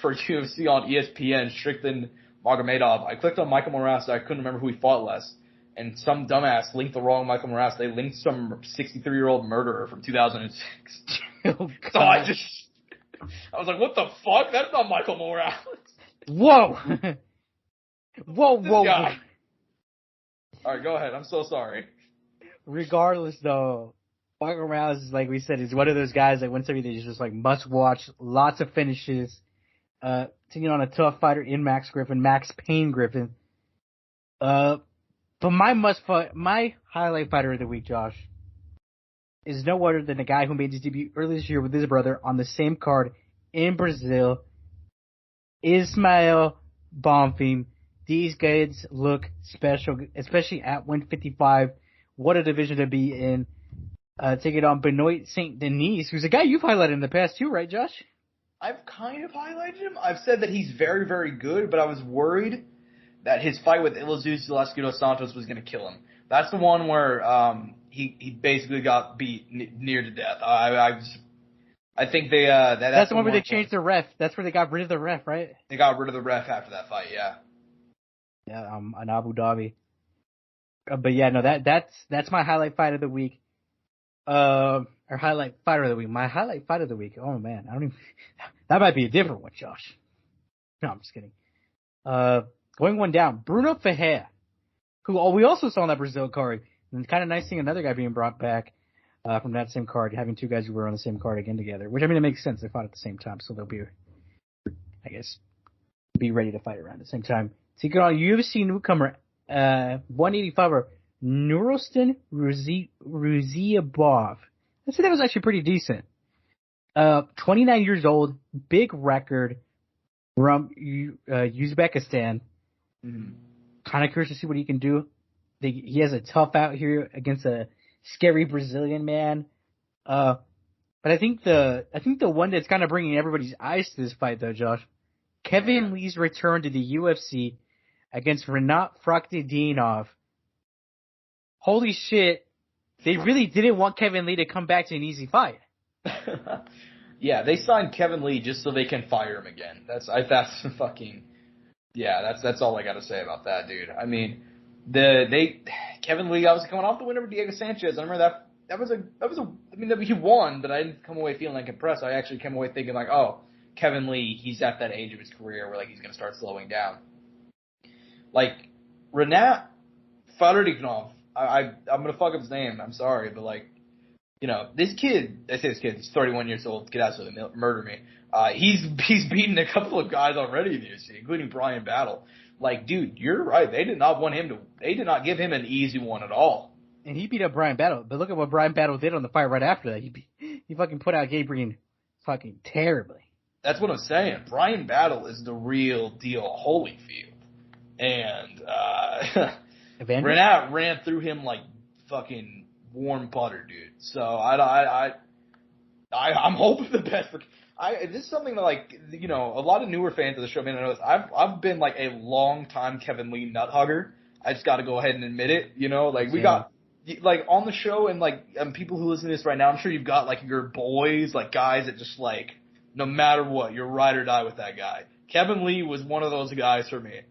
for UFC on ESPN. Strickland Magomedov. I clicked on Michael Morales. I couldn't remember who he fought last. And some dumbass linked the wrong Michael Morales. They linked some 63-year-old murderer from 2006. Oh, so I was like, what the fuck? That's not Michael Morales. Whoa. Whoa. Guy. All right, go ahead. I'm so sorry. Regardless, though, Michael Morales is, like we said, is one of those guys that wins everything. He's just like must watch. Lots of finishes. Taking on a tough fighter in Max Payne Griffin. But my highlight fighter of the week, Josh, is no other than the guy who made his debut earlier this year with his brother on the same card in Brazil, Ismael Bonfim. These guys look special, especially at 155. What a division to be in. Taking on Benoit Saint Denis, who's a guy you've highlighted in the past too, right, Josh? I've kind of highlighted him. I've said that he's very, very good, but I was worried that his fight with Ilizuz Lascudo Santos was going to kill him. That's the one where he basically got beat near to death. I think they that's the one where they changed the ref. That's where they got rid of the ref, right? They got rid of the ref after that fight. Yeah. Yeah. In Abu Dhabi. But yeah, no, that's my highlight fight of the week. Or highlight fighter of the week. My highlight fight of the week. Oh man, that might be a different one, Josh. No, I'm just kidding. Going one down, Bruno Ferreira, who we also saw on that Brazil card. And kind of nice seeing another guy being brought back from that same card, having two guys who were on the same card again together. Which, I mean, it makes sense. They fought at the same time, so they'll be, I guess, be ready to fight around the same time. Taking on UFC newcomer, 185er, Nurulstan Ruziabov. I'd say that was actually pretty decent. 29 years old, big record from Uzbekistan. Kind of curious to see what he can do. He has a tough out here against a scary Brazilian man. But I think the one that's kind of bringing everybody's eyes to this fight, though, Josh, Kevin Lee's return to the UFC against Renat Fakhretdinov. Holy shit! They really didn't want Kevin Lee to come back to an easy fight. Yeah, they signed Kevin Lee just so they can fire him again. That's all I got to say about that, dude. I mean, Kevin Lee obviously coming off the win over Diego Sanchez. I remember he won, but I didn't come away feeling like impressed. I actually came away thinking like, oh, Kevin Lee, he's at that age of his career where like he's gonna start slowing down. Like Renat Fakhretdinov, I'm gonna fuck up his name. I'm sorry, but like, you know, this kid, he's 31 years old. Could absolutely murder me. He's beaten a couple of guys already in the UFC, including Brian Battle. Like, dude, you're right. They did not give him an easy one at all. And he beat up Brian Battle. But look at what Brian Battle did on the fight right after that. He fucking put out Gabriel fucking terribly. That's what I'm saying. Brian Battle is the real deal Holyfield. And Renat ran through him like fucking warm butter, dude. So I'm hoping the best for. This is something that, like, you know, a lot of newer fans of the show may not know this. I've been like a long time Kevin Lee nut hugger. I just got to go ahead and admit it. You know, like we got like on the show and like people who listen to this right now. I'm sure you've got like your boys, like guys that just like no matter what, you're ride or die with that guy. Kevin Lee was one of those guys for me.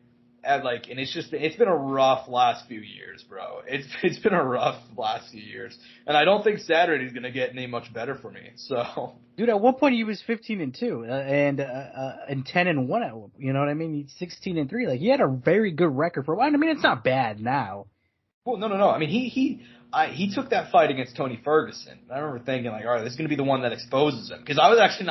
And it's been a rough last few years, bro. It's been a rough last few years, and I don't think Saturday's gonna get any much better for me. So, dude, at one point he was 15-2 and 10-1. You know what I mean? He's 16-3. Like he had a very good record for a while. I mean, it's not bad now. Well, no. I mean, he took that fight against Tony Ferguson. I remember thinking like, all right, this is gonna be the one that exposes him, because I was actually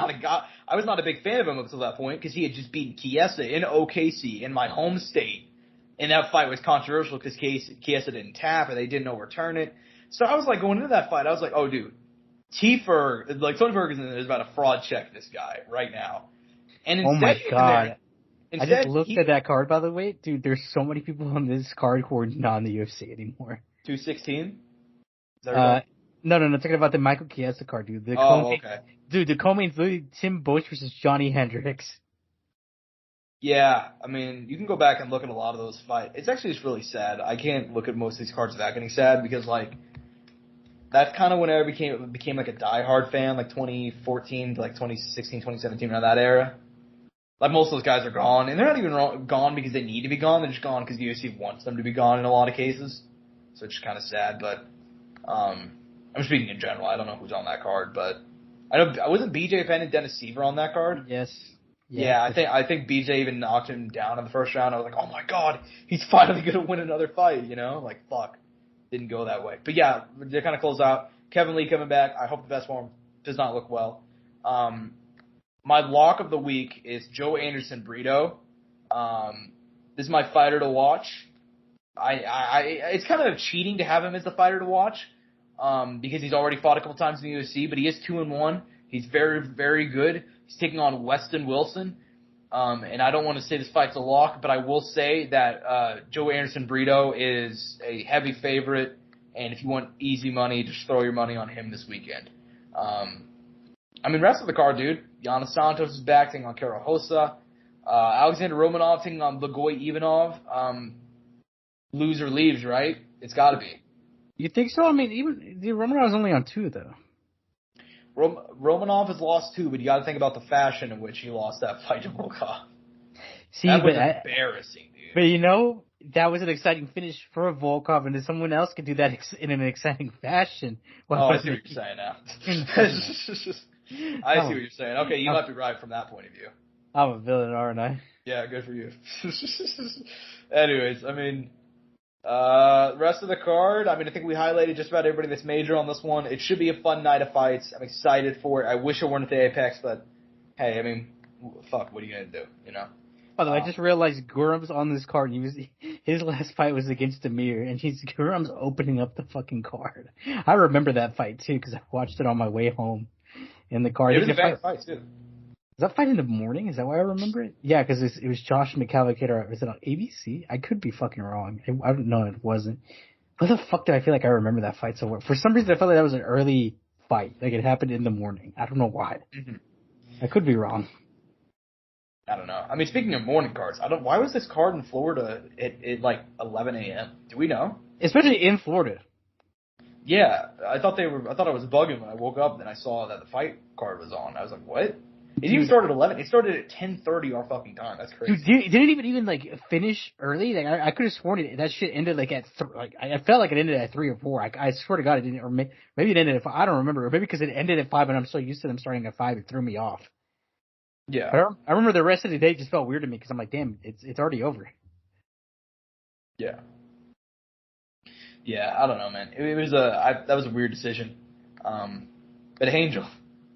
I was not a big fan of him up until that point because he had just beaten Chiesa in OKC in my home state, and that fight was controversial because Chiesa didn't tap and they didn't overturn it. So I was like going into that fight, I was like, oh dude, Tony Ferguson is about to fraud check this guy right now. And instead, oh my god. I just looked at that card, by the way. Dude, there's so many people on this card who are not in the UFC anymore. 216? No, talking about the Michael Chiesa card, dude. Okay. Dude, the co-main's literally Tim Bosch versus Johnny Hendricks. Yeah, I mean, you can go back and look at a lot of those fights. It's actually just really sad. I can't look at most of these cards without getting sad because, like, that's kind of when I became like a diehard fan, like 2014 to like 2016, 2017, around that era. Like, most of those guys are gone, and they're not even gone because they need to be gone. They're just gone because the UFC wants them to be gone in a lot of cases. So it's just kind of sad, but I'm speaking in general. I don't know who's on that card, but I wasn't BJ Penn and Dennis Seaver on that card. Yes. Yeah, I think BJ even knocked him down in the first round. I was like, oh my god, he's finally gonna win another fight, you know? Like, fuck. Didn't go that way. But yeah, they kind of close out. Kevin Lee coming back. I hope the best for him. Does not look well. My lock of the week is Joe Anderson Brito. This is my fighter to watch. It's kind of cheating to have him as the fighter to watch, because he's already fought a couple times in the UFC, but he is 2-1. He's very, very good. He's taking on Weston Wilson. And I don't want to say this fight's a lock, but I will say that Joe Anderson Brito is a heavy favorite, and if you want easy money, just throw your money on him this weekend. I mean, rest of the card, dude. Yana Santos is back, taking on Kara Hossa. Alexander Romanov taking on Blagoy Ivanov. Loser leaves, right? It's got to be. You think so? I mean, even Romanov's only on 2, though. Romanov has lost 2, but you got to think about the fashion in which he lost that fight to Volkov. See, that was embarrassing, dude. But you know, that was an exciting finish for Volkov, and if someone else could do that in an exciting fashion. I see what you're saying now. I see what you're saying. Okay, you might be right from that point of view. I'm a villain, aren't I? Yeah, good for you. Anyways, I mean, rest of the card, I mean, I think we highlighted just about everybody that's major on this one. It should be a fun night of fights. I'm excited for it. I wish I weren't at the Apex, but hey, I mean, fuck, what are you going to do, you know? By the way, I just realized Gurum's on this card. His last fight was against Amir, and Gurum's opening up the fucking card. I remember that fight, too, because I watched it on my way home in the car. It was a bad fight, too. Was that fight in the morning? Is that why I remember it? Yeah, because it was Josh McCallicator. Was it on ABC? I could be fucking wrong. I don't know. It wasn't. What the fuck did I feel like I remember that fight so well? For some reason, I felt like that was an early fight. Like, it happened in the morning. I don't know why. Mm-hmm. I could be wrong. I don't know. I mean, speaking of morning cards, why was this card in Florida at like 11 a.m.? Do we know? Especially in Florida. Yeah, I thought I was bugging when I woke up and I saw that the fight card was on. I was like, what? It even started at 11. It started at 10:30 our fucking time. That's crazy. Dude, didn't even like finish early. Like I could have sworn that shit ended like at I felt like it ended at 3 or 4. I swear to God it didn't, or maybe it ended at 5. I don't remember. Or maybe because it ended at 5 and I'm so used to them starting at 5, it threw me off. Yeah. I remember the rest of the day just felt weird to me because I'm like, damn, it's already over. Yeah. Yeah, I don't know, man. It was that was a weird decision. But Angel,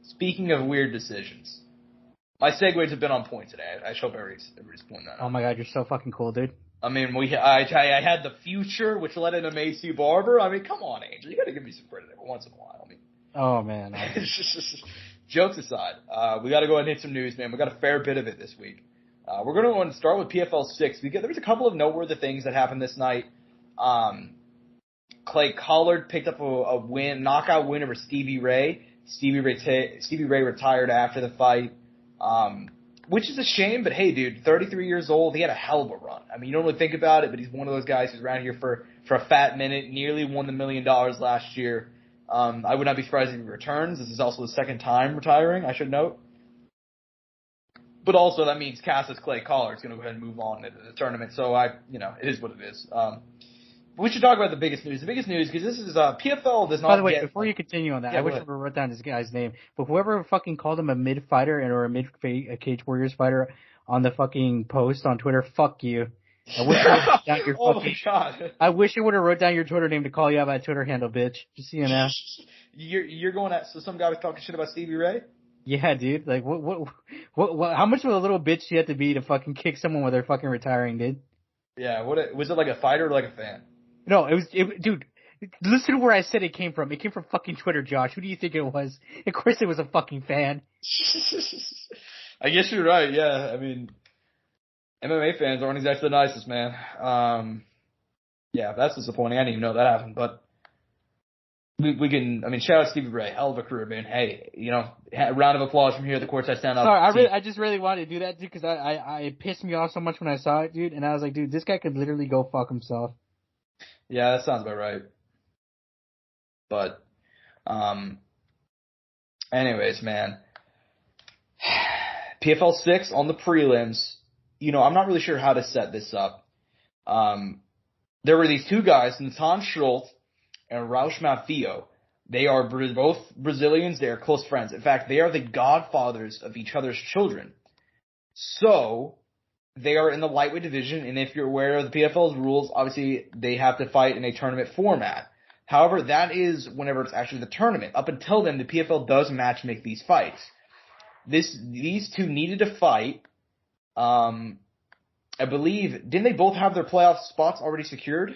speaking of weird decisions. My segues have been on point today. I hope everybody's pointing that out. Oh my God, you're so fucking cool, dude. I mean, I had the future, which led into Macy Barber. I mean, come on, Angel. You got to give me some credit every once in a while. I mean, oh man. Jokes aside, we got to go ahead and hit some news, man. We got a fair bit of it this week. We're going to start with PFL 6. There was a couple of noteworthy things that happened this night. Clay Collard picked up a knockout win over Stevie Ray. Stevie Ray retired after the fight. Which is a shame, but hey, dude, 33 years old, he had a hell of a run. I mean, you don't really think about it, but he's one of those guys who's around here for a fat minute, nearly won the $1 million last year. I would not be surprised if he returns. This is also his second time retiring, I should note. But also, that means Cassius Clay Collard is going to go ahead and move on to the tournament, so it is what it is. We should talk about the biggest news. The biggest news, because this is, PFL does not. By the way, before you continue on that, yeah, I wish I would have wrote down this guy's name. But whoever fucking called him a mid-fighter or a mid-Cage Warriors fighter on the fucking post on Twitter, fuck you. I wish I wrote down your oh my God. I wish I would have wrote down your Twitter name to call you out by Twitter handle, bitch. Just so you know. You're going at, so some guy was talking shit about Stevie Ray? Yeah, dude. Like, what, how much of a little bitch do you have to be to fucking kick someone when they're fucking retiring, dude? Yeah, was it like a fighter or like a fan? No, dude, listen to where I said it came from. It came from fucking Twitter, Josh. Who do you think it was? Of course it was a fucking fan. I guess you're right, yeah. I mean, MMA fans aren't exactly the nicest, man. Yeah, that's disappointing. I didn't even know that happened, but we can, I mean, shout out Stevie Ray. Hell of a career, man. Hey, round of applause from here at the Courtside Soundoff. Sorry, I just really wanted to do that, dude, because it pissed me off so much when I saw it, dude, and I was like, dude, this guy could literally go fuck himself. Yeah, that sounds about right. But, anyways, man. PFL 6 on the prelims. I'm not really sure how to set this up. There were these two guys, Natan Schultz and Raush Mafio. They are both Brazilians. They are close friends. In fact, they are the godfathers of each other's children. So, they are in the lightweight division, and if you're aware of the PFL's rules, obviously they have to fight in a tournament format. However, that is whenever it's actually the tournament. Up until then, the PFL does match make these fights. These two needed to fight. I believe, didn't they both have their playoff spots already secured?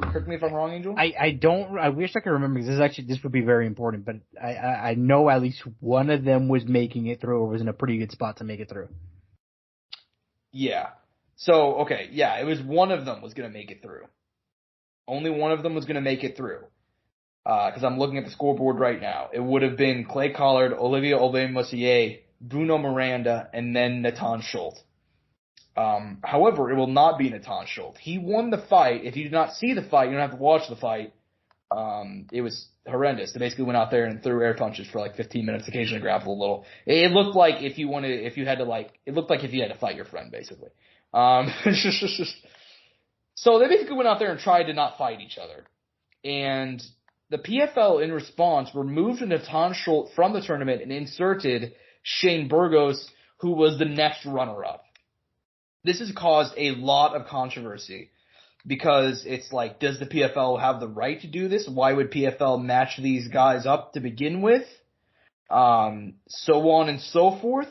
Correct me if I'm wrong, Angel. I wish I could remember, because this would be very important, but I know at least one of them was making it through or was in a pretty good spot to make it through. Yeah. So, okay, yeah, it was one of them was going to make it through. Only one of them was going to make it through. Because I'm looking at the scoreboard right now. It would have been Clay Collard, Olivier Aubin-Mercier, Bruno Miranda, and then Natan Schultz. However, it will not be Natan Schultz. He won the fight. If you did not see the fight, you don't have to watch the fight. It was horrendous. They basically went out there and threw air punches for like 15 minutes, occasionally grappled a little. It looked like it looked like if you had to fight your friend, basically. So they basically went out there and tried to not fight each other. And the PFL, in response, removed Natan Schultz from the tournament and inserted Shane Burgos, who was the next runner-up. This has caused a lot of controversy. Because it's like, does the PFL have the right to do this? Why would PFL match these guys up to begin with? So on and so forth.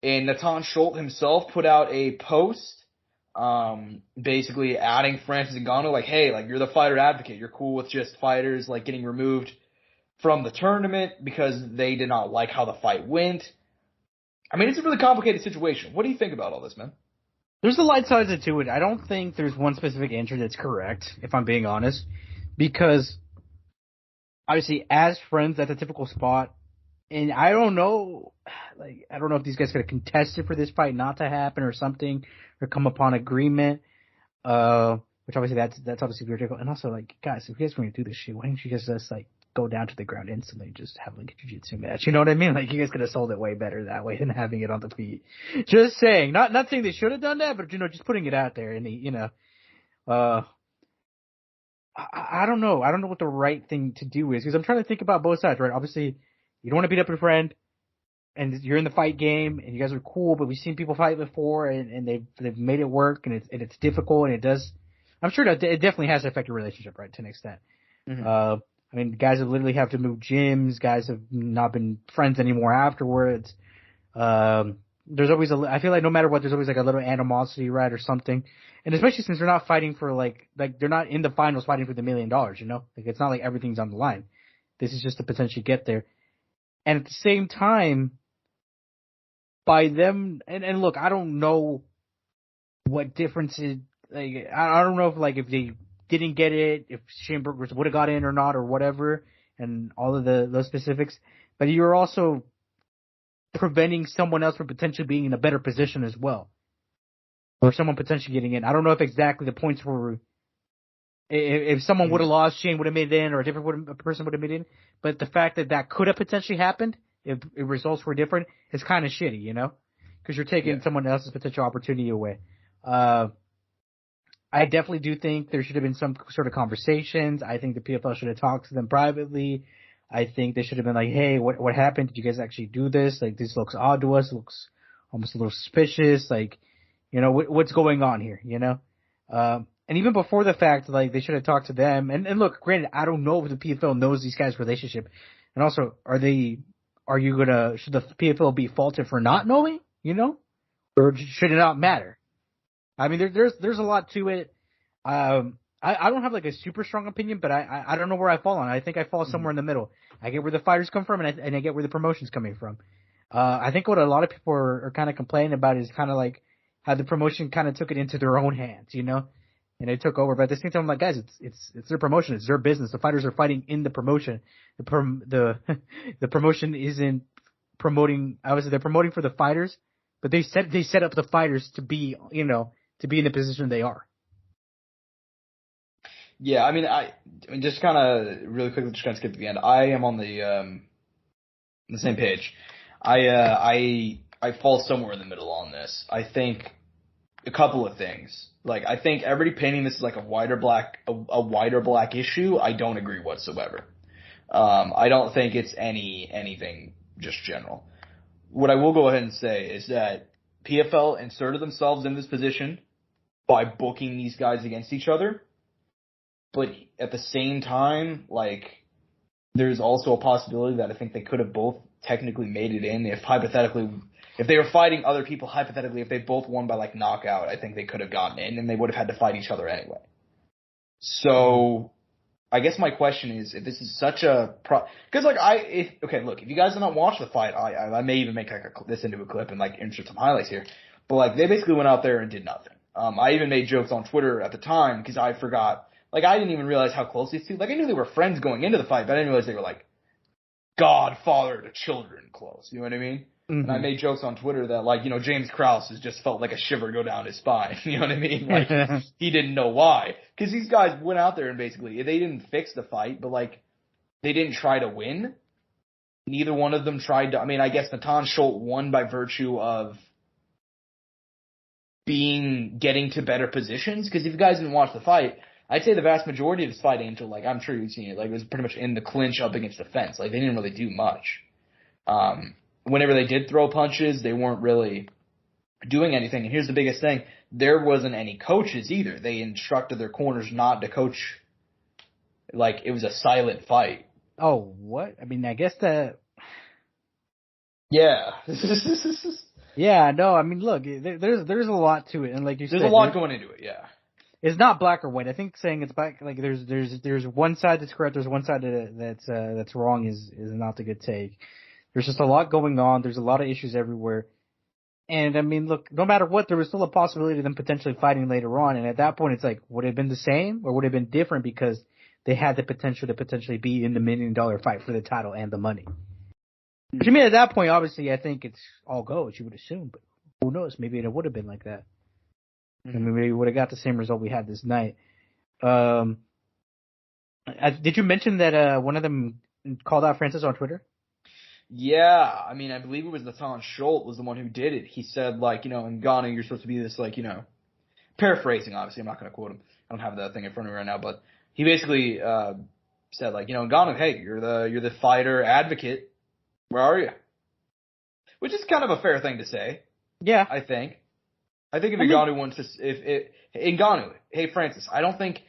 And Natan Schultz himself put out a post, basically adding Francis Ngannou, like, hey, like, you're the fighter advocate. You're cool with just fighters, like, getting removed from the tournament because they did not like how the fight went. I mean, it's a really complicated situation. What do you think about all this, man? There's a light side to it. I don't think there's one specific answer that's correct, if I'm being honest, because obviously as friends at the typical spot. And I don't know, I don't know if these guys could have contested for this fight not to happen or something, or come upon agreement. Which obviously that's obviously ridiculous. And also, guys, if you guys are going to do this shit, why don't you guys just go down to the ground instantly and just have a jiu-jitsu match? You know what I mean? You guys could have sold it way better that way than having it on the feet. Just saying, not saying they should have done that, but just putting it out there. And I don't know. I don't know what the right thing to do is, because I'm trying to think about both sides, right? Obviously, you don't want to beat up your friend, and you're in the fight game, and you guys are cool, but we've seen people fight before, and they've made it work, and it's difficult, and it does. I'm sure that it definitely has affected your relationship, right, to an extent. Mm-hmm. I mean, guys have literally have to move gyms. Guys have not been friends anymore afterwards. There's always I feel like no matter what, there's always a little animosity, right, or something. And especially since they're not fighting for they're not in the finals fighting for the $1 million, you know? It's not like everything's on the line. This is just to potentially get there. And at the same time, by them, and look, I don't know what difference it, I don't know if they didn't get it, if Shane Burgos would have got in or not or whatever, and all of those specifics. But you're also preventing someone else from potentially being in a better position as well. Or someone potentially getting in. I don't know if exactly the points were, if someone would have lost, Shane would have made it in, or a person would have made it in. But the fact that could have potentially happened, if results were different, is kind of shitty, you know? Because you're taking someone else's potential opportunity away. I definitely do think there should have been some sort of conversations. I think the PFL should have talked to them privately. I think they should have been like, hey, what happened? Did you guys actually do this? This looks odd to us. It looks almost a little suspicious. What's going on here, you know? And even before the fact, they should have talked to them. And look, granted, I don't know if the PFL knows these guys' relationship. And also, should the PFL be faulted for not knowing, you know? Or should it not matter? I mean, there's a lot to it. I don't have a super strong opinion, but I don't know where I fall on it. I think I fall somewhere in the middle. I get where the fighters come from, and I get where the promotion's coming from. I think what a lot of people are kind of complaining about is kind of how the promotion kind of took it into their own hands, you know, and they took over. But at the same time, guys, it's their promotion, it's their business. The fighters are fighting in the promotion. The promotion isn't promoting. Obviously, they're promoting for the fighters, but they set up the fighters to be, you know, to be in the position they are. Yeah, I mean, just kind of really quickly, just kind of skip to the end. I am on the same page. I fall somewhere in the middle on this. I think a couple of things. I think everybody painting this as a wider black issue. I don't agree whatsoever. I don't think it's anything just general. What I will go ahead and say is that PFL inserted themselves in this position by booking these guys against each other. But at the same time, there's also a possibility that I think they could have both technically made it in if they were fighting other people, hypothetically, if they both won by knockout, I think they could have gotten in and they would have had to fight each other anyway. So I guess my question is, if this is such a because if you guys have not watched the fight, I may even make this into a clip and insert some highlights here. But they basically went out there and did nothing. I even made jokes on Twitter at the time because I forgot. I didn't even realize how close these two. I knew they were friends going into the fight, but I didn't realize they were godfather to children close. You know what I mean? Mm-hmm. And I made jokes on Twitter that James Krause has just felt a shiver go down his spine. You know what I mean? He didn't know why. Because these guys went out there and basically, they didn't fix the fight, but they didn't try to win. Neither one of them tried to. I mean, I guess Natan Schultz won by virtue of getting to better positions. Because if you guys didn't watch the fight, I'd say the vast majority of this fight, Angel, I'm sure you've seen it, it was pretty much in the clinch up against the fence. They didn't really do much. Whenever they did throw punches, they weren't really doing anything. And here's the biggest thing. There wasn't any coaches either. They instructed their corners not to coach. It was a silent fight. Oh, what? I mean, I guess that... Yeah. Yeah, no, I mean, look, there's a lot to it. And like you said... There's a lot going into it, yeah. It's not black or white. I think saying it's black, there's one side that's correct, there's one side that's wrong is not a good take. There's just a lot going on. There's a lot of issues everywhere. And I mean, look, no matter what, there was still a possibility of them potentially fighting later on. And at that point, it's would it have been the same or would it have been different because they had the potential to potentially be in the $1 million fight for the title and the money. Which, I mean, at that point, obviously, I think it's all goes, you would assume, but who knows? Maybe it would have been like that. I mean, maybe we would have got the same result we had this night. Did you mention that one of them called out Francis on Twitter? Yeah, I mean, I believe it was Natan Schultz was the one who did it. He said, like, in Ghana, you're supposed to be this, like, paraphrasing, obviously. I'm not going to quote him. I don't have that thing in front of me right now, but he basically said, like, in Ghana, hey, you're the fighter advocate. Where are you? Which is kind of a fair thing to say. Yeah. I think if Ngannou wants to, if Ngannou, hey, Francis, I don't think,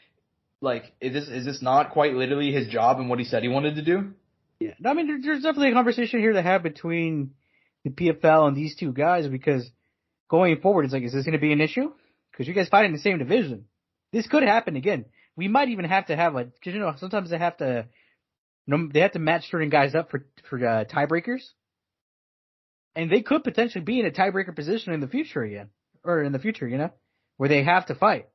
like, is this not quite literally his job and what he said he wanted to do? Yeah, I mean, there's definitely a conversation here to have between the PFL and these two guys because going forward, it's like, is this going to be an issue? Because you guys fight in the same division. This could happen again. We might even have to have because sometimes they have to match certain guys up for tiebreakers, and they could potentially be in a tiebreaker position in the future again, or in the future, where they have to fight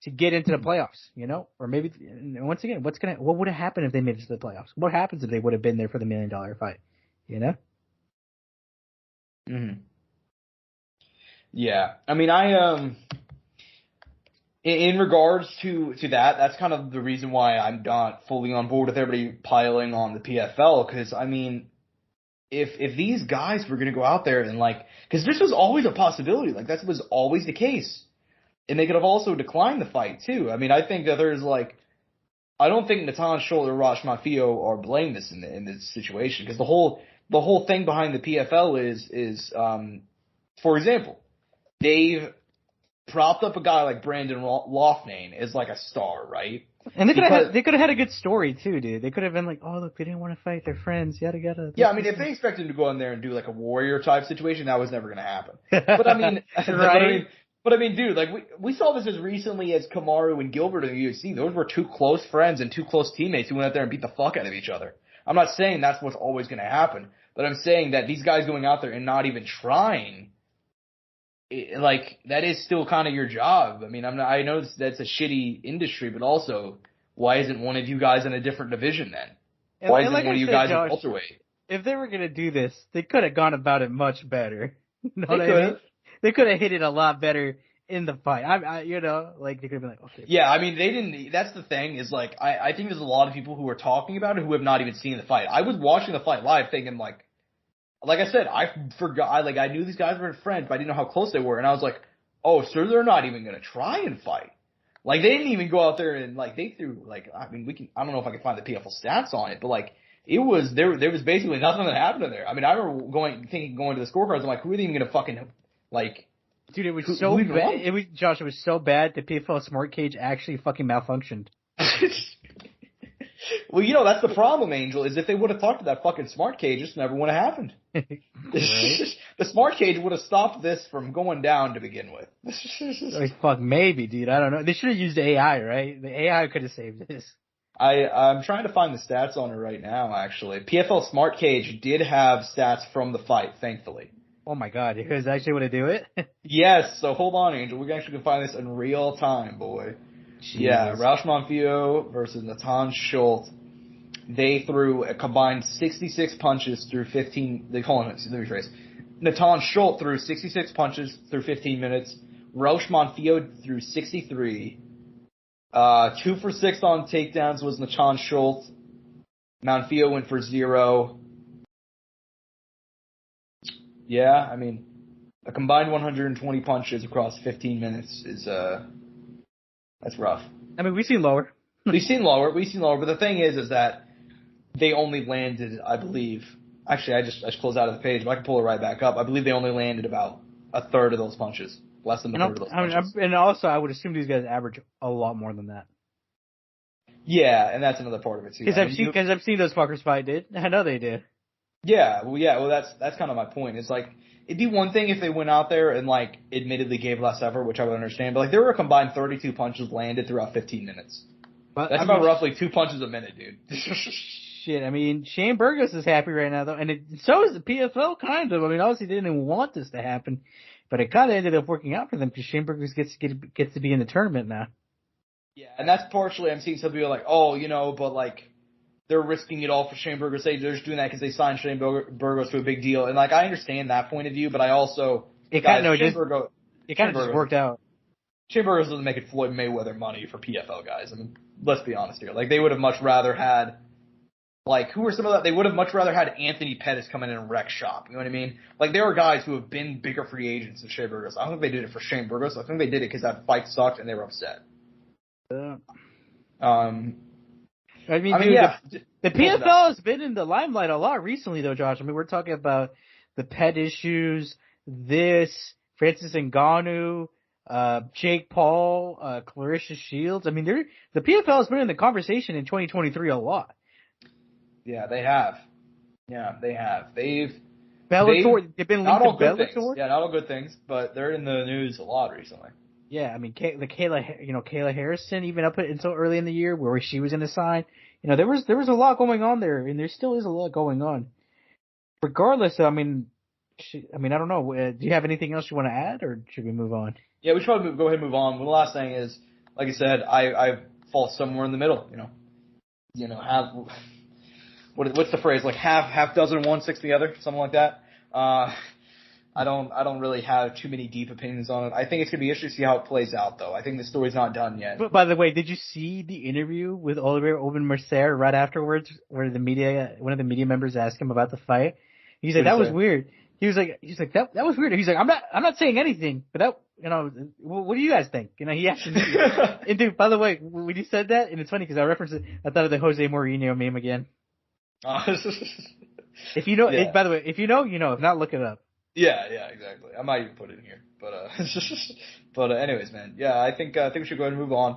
to get into the playoffs, or maybe once again, what would have happened if they made it to the playoffs? What happens if they would have been there for the $1 million fight? Mm-hmm. Yeah, I mean, in regards to that, that's kind of the reason why I'm not fully on board with everybody piling on the PFL. Because I mean, if these guys were going to go out there and because this was always a possibility, that was always the case. And they could have also declined the fight, too. I mean, I think that there's, I don't think Natan Schultz or Rosh Mafio are blameless in this situation. Because the whole thing behind the PFL is for example, they've propped up a guy like Brandon Loughnane as, a star, right? And they could have had a good story, too, dude. They could have been like, oh, look, they didn't want to fight their friends, yada, yada. Yeah, I mean, if they expected him to go in there and do, a warrior-type situation, that was never going to happen. But, I mean... right? But I mean, dude, we saw this as recently as Kamaru and Gilbert in the UFC. Those were two close friends and two close teammates who went out there and beat the fuck out of each other. I'm not saying that's what's always going to happen, but I'm saying that these guys going out there and not even trying, that is still kind of your job. I mean, I know that's a shitty industry, but also, why isn't one of you guys in a different division then? Why isn't one of you guys in welterweight? If they were going to do this, they could have gone about it much better. You know what I mean? They could have hit it a lot better in the fight. they could have been like, okay. Yeah, I mean, they didn't. That's the thing is I think there's a lot of people who are talking about it who have not even seen the fight. I was watching the fight live, thinking like I said, I forgot. I knew these guys were friends, but I didn't know how close they were, and I was like, oh, so they're not even gonna try and fight. They didn't even go out there and they threw I mean, I don't know if I can find the PFL stats on it, but it was there was basically nothing that happened in there. I mean, I remember going to the scorecards. I'm like, who are they even gonna fucking dude, it was so bad. Josh, it was so bad that PFL Smart Cage actually fucking malfunctioned. Well, that's the problem, Angel, is if they would have talked to that fucking Smart Cage, this never would have happened. The Smart Cage would have stopped this from going down to begin with. Fuck, maybe, dude. I don't know. They should have used AI, right? The AI could have saved this. I'm trying to find the stats on it right now, actually. PFL Smart Cage did have stats from the fight, thankfully. Oh my god, you guys actually want to do it? Yes, so hold on, Angel. We actually can find this in real time, boy. Jesus. Yeah, Raush Manfio versus Natan Schultz. They threw a combined 66 punches through 15... Hold on, let me rephrase. Natan Schultz threw 66 punches through 15 minutes. Raush Manfio threw 63. 2 for 6 on takedowns was Natan Schultz. Manfio went for 0. Yeah, I mean, a combined 120 punches across 15 minutes is, that's rough. I mean, we've seen lower. We've seen lower, but the thing is that they only landed, I believe, actually, I just closed out of the page, but I can pull it right back up. I believe they only landed about a third of those punches. Less than a third of those punches. And also, I would assume these guys average a lot more than that. Yeah, and that's another part of it, too. Because I've seen those fuckers fight, dude. I know they did. Yeah, well, that's kind of my point. It's it'd be one thing if they went out there and admittedly gave less effort, which I would understand, but there were a combined 32 punches landed throughout 15 minutes. But that's about roughly 2 punches a minute, dude. Shit, I mean, Shane Burgos is happy right now, though, and so is the PFL, kind of. I mean, obviously they didn't want this to happen, but it kind of ended up working out for them because Shane Burgos gets to be in the tournament now. Yeah, and that's partially I'm seeing some people like, oh, but like they're risking it all for Shane Burgos. They're just doing that because they signed Shane Burgos to a big deal, and like I understand that point of view, but I also It kind of just worked out. Shane Burgos doesn't make it Floyd Mayweather money for PFL guys. I mean, let's be honest here. Like they would have much rather had. Like, who are some of that? They would have much rather had Anthony Pettis come in and wreck shop. You know what I mean? Like, there are guys who have been bigger free agents than Shane Burgos. I don't think they did it for Shane Burgos. I think they did it because that fight sucked and they were upset. Yeah. The PFL has been in the limelight a lot recently, though, Josh. I mean, we're talking about the Pet issues, Francis Ngannou, Jake Paul, Clarissa Shields. I mean, the PFL has been in the conversation in 2023 a lot. Yeah, they have. They've been linked to Bellator. Yeah, not all good things, but they're in the news a lot recently. Yeah, I mean, Kayla Harrison, even up until early in the year, where she was in the sign. There was a lot going on there, and there still is a lot going on. Regardless, I mean, I don't know. Do you have anything else you want to add, or should we move on? Yeah, we should probably go ahead and move on. Well, the last thing is, like I said, I fall somewhere in the middle. What's the phrase? Like half dozen one, six the other, something like that. I don't really have too many deep opinions on it. I think it's gonna be interesting to see how it plays out, though. I think the story's not done yet. But by the way, did you see the interview with Oliver Mercer right afterwards, where one of the media members asked him about the fight? He said that was weird. He was like that was weird. He's like, I'm not saying anything, but that what do you guys think? He actually. And dude, by the way, when you said that, and it's funny because I referenced it, I thought of the Jose Mourinho meme again. If you know, by the way, if you know, you know. If not, look it up. Yeah, exactly. I might even put it in here, but anyways, man. Yeah, I think we should go ahead and move on.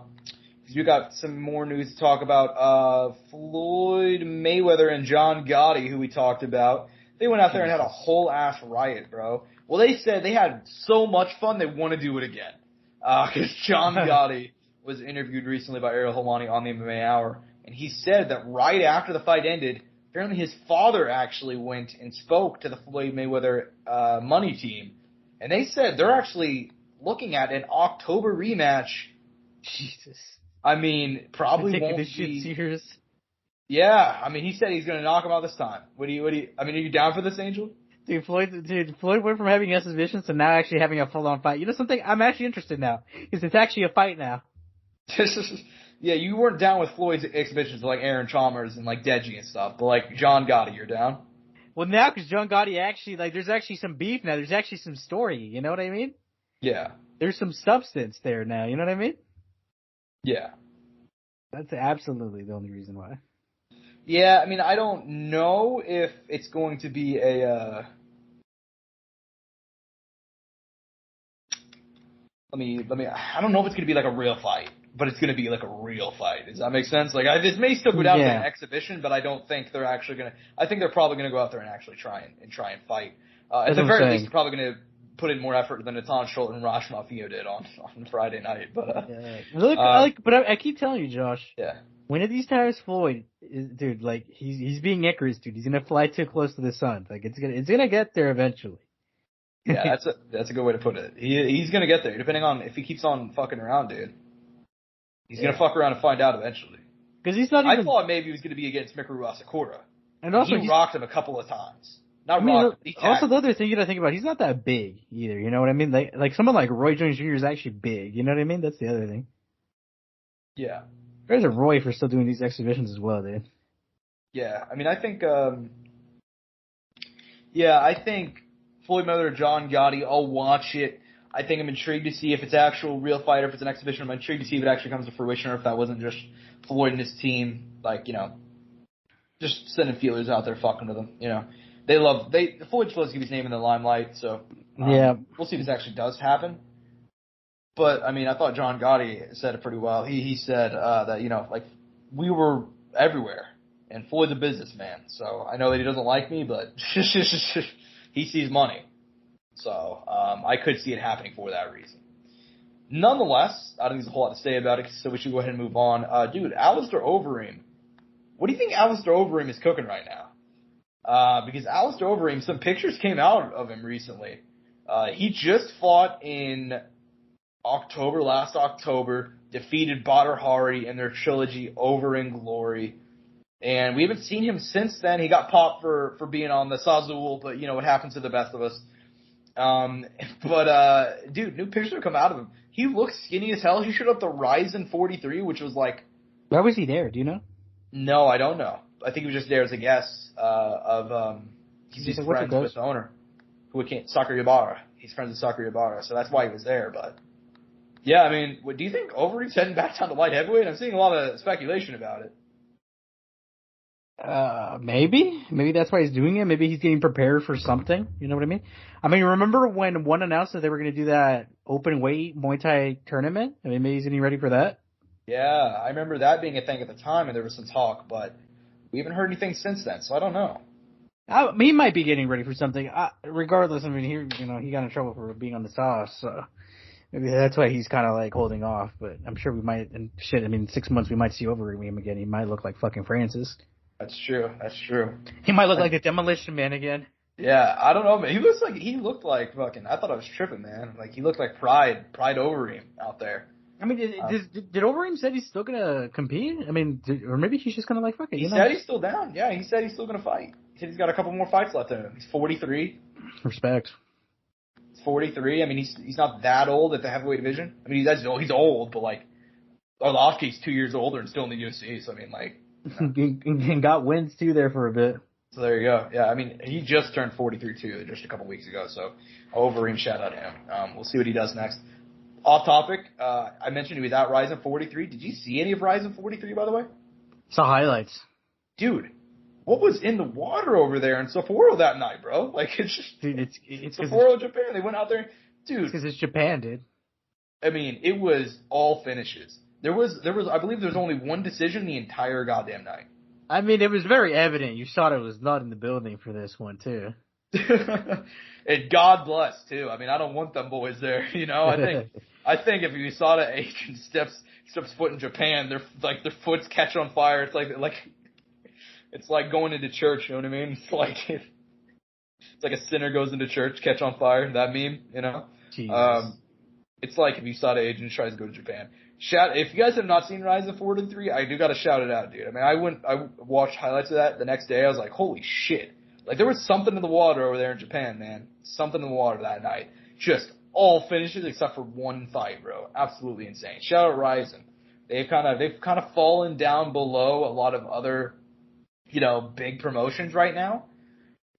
You got some more news to talk about. Floyd Mayweather and John Gotti, who we talked about. They went out there and had a whole ass riot, bro. Well, they said they had so much fun they want to do it again. Because John Gotti was interviewed recently by Ariel Helwani on the MMA Hour, and he said that right after the fight ended, apparently his father actually went and spoke to the Floyd Mayweather money team, and they said they're actually looking at an October rematch. Jesus. I mean, probably taking won't this shit be. serious. Yeah, I mean, he said he's going to knock him out this time. I mean, are you down for this, Angel? Floyd went from having exhibitions to now actually having a full-on fight. You know something? I'm actually interested now, because it's actually a fight now. Yeah, you weren't down with Floyd's exhibitions like Aaron Chalmers and like Deji and stuff, but like John Gotti, you're down? Well, now because John Gotti actually, there's actually some beef now. There's actually some story. You know what I mean? Yeah. There's some substance there now. You know what I mean? Yeah. That's absolutely the only reason why. Yeah, I mean, I don't know if it's going to be a. Let me. I don't know if it's going to be like a real fight, but it's going to be like a real fight. Does that make sense? Like, this may still go down to an exhibition, but I don't think they're actually going to. I think they're probably going to go out there and actually try and fight. At the very least, they're probably going to put in more effort than Natan Schultz and Raj Malfio did on Friday night. But look, I keep telling you, Josh. Yeah. One of these times, Floyd, dude, like he's being Icarus, dude. He's gonna fly too close to the sun. Like it's gonna get there eventually. Yeah, that's a good way to put it. He's gonna get there, depending on if he keeps on fucking around, dude. He's gonna fuck around and find out eventually. Because he's not. I thought maybe he was gonna be against Mikuru Asakura, and also he rocked him a couple of times. Also, the other thing you gotta think about, he's not that big either. You know what I mean? Like someone like Roy Jones Jr. is actually big. You know what I mean? That's the other thing. Yeah. There's a Roy for still doing these exhibitions as well, dude. Yeah, I mean, I think. I think Floyd Mayweather, John Gotti. I'll watch it. I think I'm intrigued to see if it's actual real fight or if it's an exhibition. I'm intrigued to see if it actually comes to fruition or if that wasn't just Floyd and his team, just sending feelers out there fucking with them. Floyd's supposed to keep his name in the limelight, so we'll see if this actually does happen. But, I mean, I thought John Gotti said it pretty well. He said that, we were everywhere, and Floyd's a businessman, so I know that he doesn't like me, but he sees money. So, I could see it happening for that reason. Nonetheless, I don't think there's a whole lot to say about it, so we should go ahead and move on. Dude, Alistair Overeem. What do you think Alistair Overeem is cooking right now? Because Alistair Overeem, some pictures came out of him recently. He just fought in last October, defeated Badr Hari in their trilogy Over in Glory. And we haven't seen him since then. He got popped for being on the Sazul, but you know what happens to the best of us. Dude, new picture come out of him. He looks skinny as hell. He showed up the Ryzen 43, which was like... Why was he there? Do you know? No, I don't know. I think he was just there as a guest he's friends with the owner. Sakura Yabara. He's friends with Sakura Yabara, so that's why he was there, but... Yeah, I mean, do you think Overeem's heading back down to light heavyweight? I'm seeing a lot of speculation about it. Maybe that's why he's doing it. Maybe he's getting prepared for something. You know what I mean? I mean, remember when one announced that they were going to do that open weight Muay Thai tournament? I mean, maybe he's getting ready for that. Yeah, I remember that being a thing at the time, and there was some talk, but we haven't heard anything since then, so I don't know. He might be getting ready for something. Regardless, I mean, he got in trouble for being on the sauce, so maybe that's why he's kind of like holding off. But I'm sure we might. And shit, I mean, 6 months we might see Overeem again. He might look like fucking Francis. That's true. He might look like the Demolition Man again. Yeah, I don't know, man. He looked like fucking. I thought I was tripping, man. Like he looked like Pride Overeem out there. I mean, did Overeem said he's still gonna compete? I mean, or maybe he's just gonna like fuck it. He said he's still down. Yeah, he said he's still gonna fight. He said he's got a couple more fights left in him. He's 43. Respect. He's 43. I mean, he's not that old at the heavyweight division. I mean, he's old, but like Arlovski's 2 years older and still in the UFC. So I mean, like. And got wins too there for a bit. So there you go. Yeah, I mean, he just turned 43 too, just a couple weeks ago. So Overeem, shout out to him. We'll see what he does next. Off topic, I mentioned he was at Ryzen 43. Did you see any of Ryzen 43, by the way? Saw highlights. Dude, what was in the water over there in Sapporo that night, bro? Like, it's just... Dude, it's Sapporo, Japan. They went out there. Dude. Because it's Japan, dude. I mean, it was all finishes. There was, I believe there was only one decision the entire goddamn night. I mean, it was very evident. You saw it was not in the building for this one, too. And God bless, too. I mean, I don't want them boys there, you know? I think if USADA agent steps foot in Japan, their foot's catch on fire. It's like going into church, you know what I mean? It's like a sinner goes into church, catch on fire, that meme, you know? Jesus. It's like if USADA agent tries to go to Japan. If you guys have not seen Rise of 43, I do gotta shout it out, dude. I mean, I watched highlights of that the next day. I was like, holy shit. Like, there was something in the water over there in Japan, man. Something in the water that night. Just all finishes except for one fight, bro. Absolutely insane. Shout out Ryzen. They've kind of fallen down below a lot of other, you know, big promotions right now.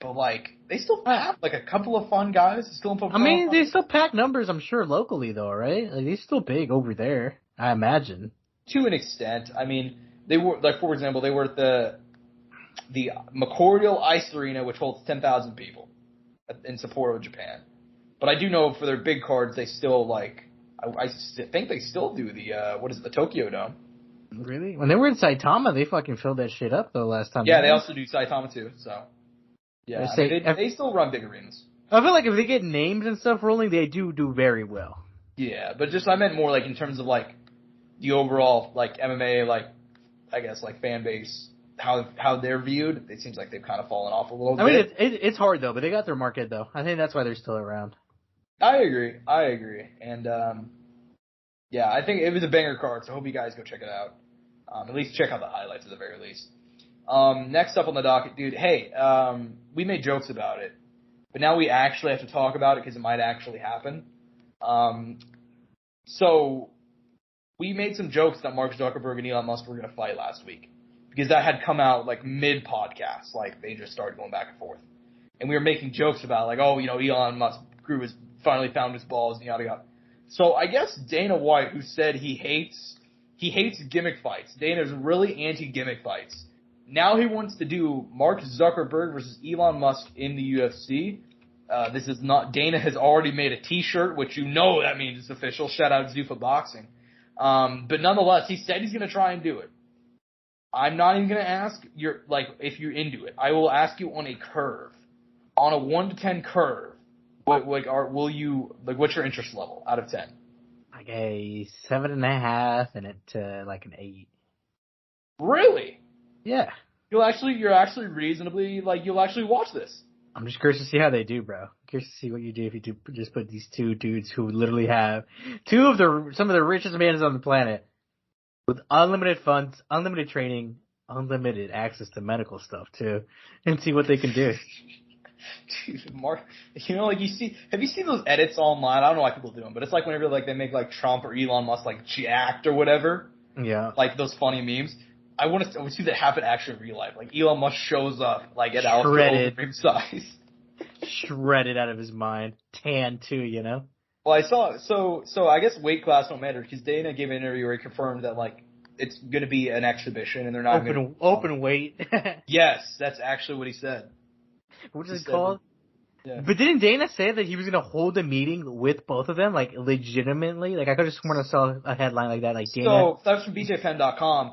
But, like, they still have, like, a couple of fun guys. They still pack numbers, I'm sure, locally, though, right? Like, they're still big over there, I imagine. To an extent. I mean, they were, like, for example, they were at the Memorial Ice Arena, which holds 10,000 people in Sapporo, Japan. But I do know for their big cards, they still, like, I think they still do the Tokyo Dome. Really? When they were in Saitama, they fucking filled that shit up, though, last time. Yeah, they also do Saitama, too, so... Yeah, they still run big arenas. I feel like if they get names and stuff rolling, they do very well. Yeah, but I meant more like in terms of like the overall like MMA, like I guess like fan base, how they're viewed. It seems like they've kind of fallen off a little bit. I mean, it's hard though, but they got their market though. I think that's why they're still around. I agree, and yeah, I think it was a banger card. So I hope you guys go check it out. At least check out the highlights at the very least. Next up on the docket, dude, hey, we made jokes about it, but now we actually have to talk about it because it might actually happen. So we made some jokes that Mark Zuckerberg and Elon Musk were going to fight last week because that had come out like mid-podcast, like they just started going back and forth. And we were making jokes about like, oh, you know, Elon Musk finally found his balls and yada yada. So I guess Dana White, who said he hates gimmick fights. Dana's really anti-gimmick fights. Now he wants to do Mark Zuckerberg versus Elon Musk in the UFC. This is not, Dana has already made a t-shirt, which you know that means it's official. Shout out to Zuffa Boxing. But nonetheless, he said he's going to try and do it. I'm not even going to ask if you're into it. I will ask you on a curve. On a 1 to 10 curve, what's your interest level out of 10? Like a 7.5 and it like an 8. Really? Yeah. You're actually reasonably, like, you'll actually watch this. I'm just curious to see how they do, bro. I'm curious to see what you do if you do just put these two dudes who literally have some of the richest men on the planet with unlimited funds, unlimited training, unlimited access to medical stuff too, and see what they can do. Dude, Mark, like have you seen those edits online? I don't know why people do them, but it's like whenever like they make like Trump or Elon Musk like jacked or whatever. Yeah. Like those funny memes. I would see that happen actually in real life. Like Elon Musk shows up like at Alistair Overeem size. Shredded out of his mind. Tan too, you know? Well, I saw, so I guess weight class don't matter because Dana gave an interview where he confirmed that like it's going to be an exhibition and they're not open weight. Yes, that's actually what he said. What is it called? Yeah. But didn't Dana say that he was going to hold a meeting with both of them, like legitimately? Like I could have sworn I saw a headline like that, like Dana. So that's from BJPenn.com.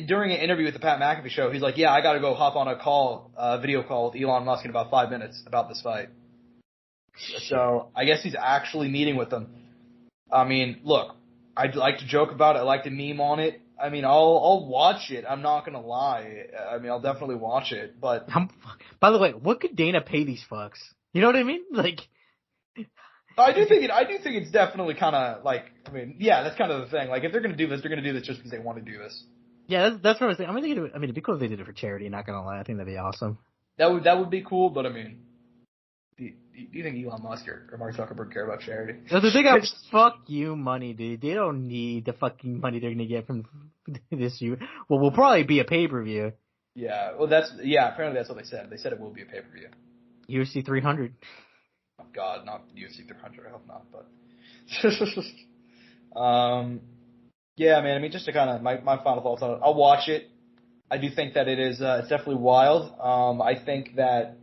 During an interview with the Pat McAfee show, he's like, "Yeah, I got to go hop on a video call with Elon Musk in about 5 minutes about this fight." So I guess he's actually meeting with them. I mean, look, I'd like to joke about it. I like to meme on it. I mean, I'll watch it. I'm not gonna lie. I mean, I'll definitely watch it. But by the way, what could Dana pay these fucks? You know what I mean? Like, I do think it's definitely kind of like. I mean, yeah, that's kind of the thing. Like, if they're gonna do this, they're gonna do this just because they want to do this. Yeah, that's what I was thinking. It'd be cool if they did it for charity. Not gonna lie, I think that'd be awesome. That would be cool. But I mean, do you think Elon Musk or Mark Zuckerberg care about charity? No, the thing is, fuck you money, dude. They don't need the fucking money they're gonna get from this year. Well, will probably be a pay-per-view. Yeah, well, apparently that's what they said. They said it will be a pay-per-view. UFC 300. Oh God, not UFC 300. I hope not. But yeah, man. I mean, just to kind of my final thoughts on it. I'll watch it. I do think that it is it's definitely wild. I think that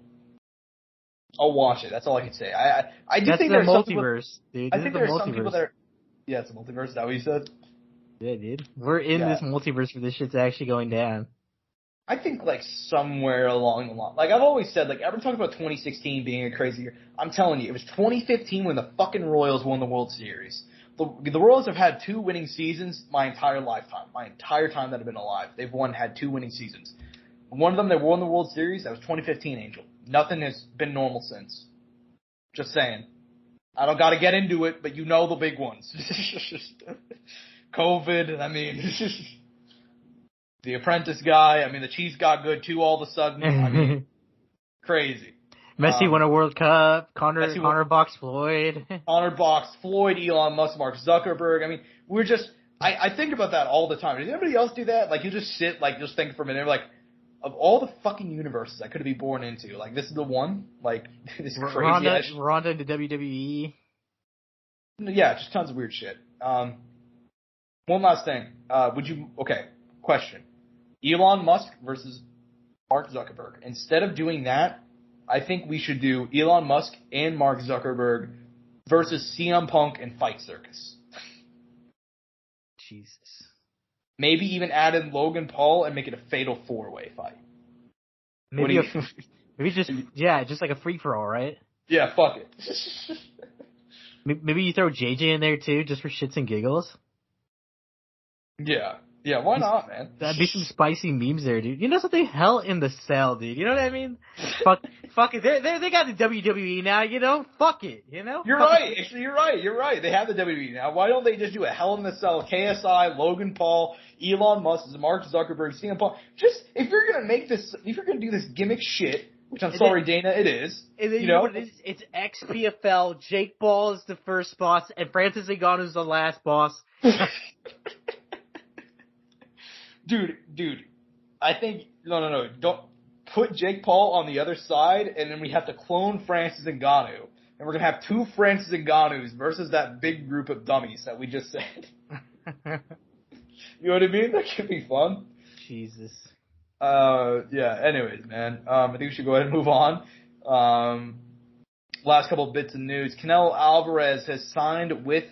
I'll watch it. That's all I can say. I do think there's multiverse, dude. I think there are some people that are. Yeah, it's a multiverse. Is that what you said? Yeah, dude. We're in this multiverse where this shit's actually going down. I think, like, somewhere along the line. Like, I've always said, like, everyone talks about 2016 being a crazy year. I'm telling you, it was 2015 when the fucking Royals won the World Series. The Royals have had 2 winning seasons my entire lifetime. My entire time that I've been alive. They've had 2 winning seasons. One of them, they won the World Series. That was 2015, Angel. Nothing has been normal since. Just saying. I don't gotta get into it, but you know the big ones. COVID, I mean, The Apprentice guy, I mean, the Chiefs got good too all of a sudden. I mean, crazy. Messi won a World Cup. Connor boxed Floyd. Connor boxed Floyd, Elon Musk, Mark Zuckerberg. I mean, I think about that all the time. Does anybody else do that? Like, you just sit, like, just think for a minute, like, of all the fucking universes I could be born into, like, this is the one? Like, this crazy ass. Ronda into WWE. Yeah, just tons of weird shit. One last thing. Question. Elon Musk versus Mark Zuckerberg. Instead of doing that, I think we should do Elon Musk and Mark Zuckerberg versus CM Punk and Fight Circus. Jesus. Maybe even add in Logan Paul and make it a fatal 4-way fight. Maybe just like a free-for-all, right? Yeah, fuck it. Maybe you throw JJ in there too, just for shits and giggles. Yeah, why not, man? That'd be some spicy memes there, dude. You know something? Hell in the Cell, dude. You know what I mean? fuck it. They got the WWE now, you know? Fuck it, you know? You're right. Actually, you're right. They have the WWE now. Why don't they just do a Hell in the Cell, KSI, Logan Paul, Elon Musk, Mark Zuckerberg, CM Punk? Just, if you're gonna do this gimmick shit, which I'm sorry, Dana, it is. And then you know what it is? It's ex-PFL. Jake Paul is the first boss, and Francis Ngannou is the last boss. Dude, I think no. Don't put Jake Paul on the other side, and then we have to clone Francis Ngannou, and we're gonna have 2 Francis Ngannous versus that big group of dummies that we just said. You know what I mean? That could be fun. Jesus. Yeah. Anyways, man, I think we should go ahead and move on. Last couple of bits of news: Canelo Alvarez has signed with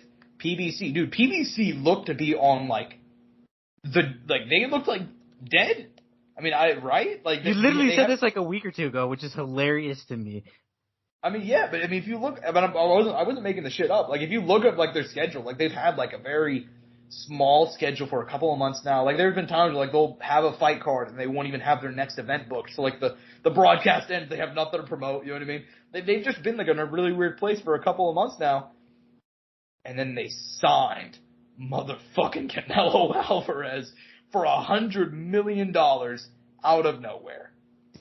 PBC. Dude, PBC looked to be on they looked like dead. I mean, right? Like you literally said this like a week or 2 ago, which is hilarious to me. I mean, yeah, but I mean, if you look, I wasn't making the shit up. Like, if you look up like their schedule, like they've had like a very small schedule for a couple of months now. Like, there have been times where, like, they'll have a fight card and they won't even have their next event booked. So, like, the broadcast ends, they have nothing to promote, you know what I mean? They've just been, like, in a really weird place for a couple of months now. And then they signed motherfucking Canelo Alvarez for $100 million out of nowhere.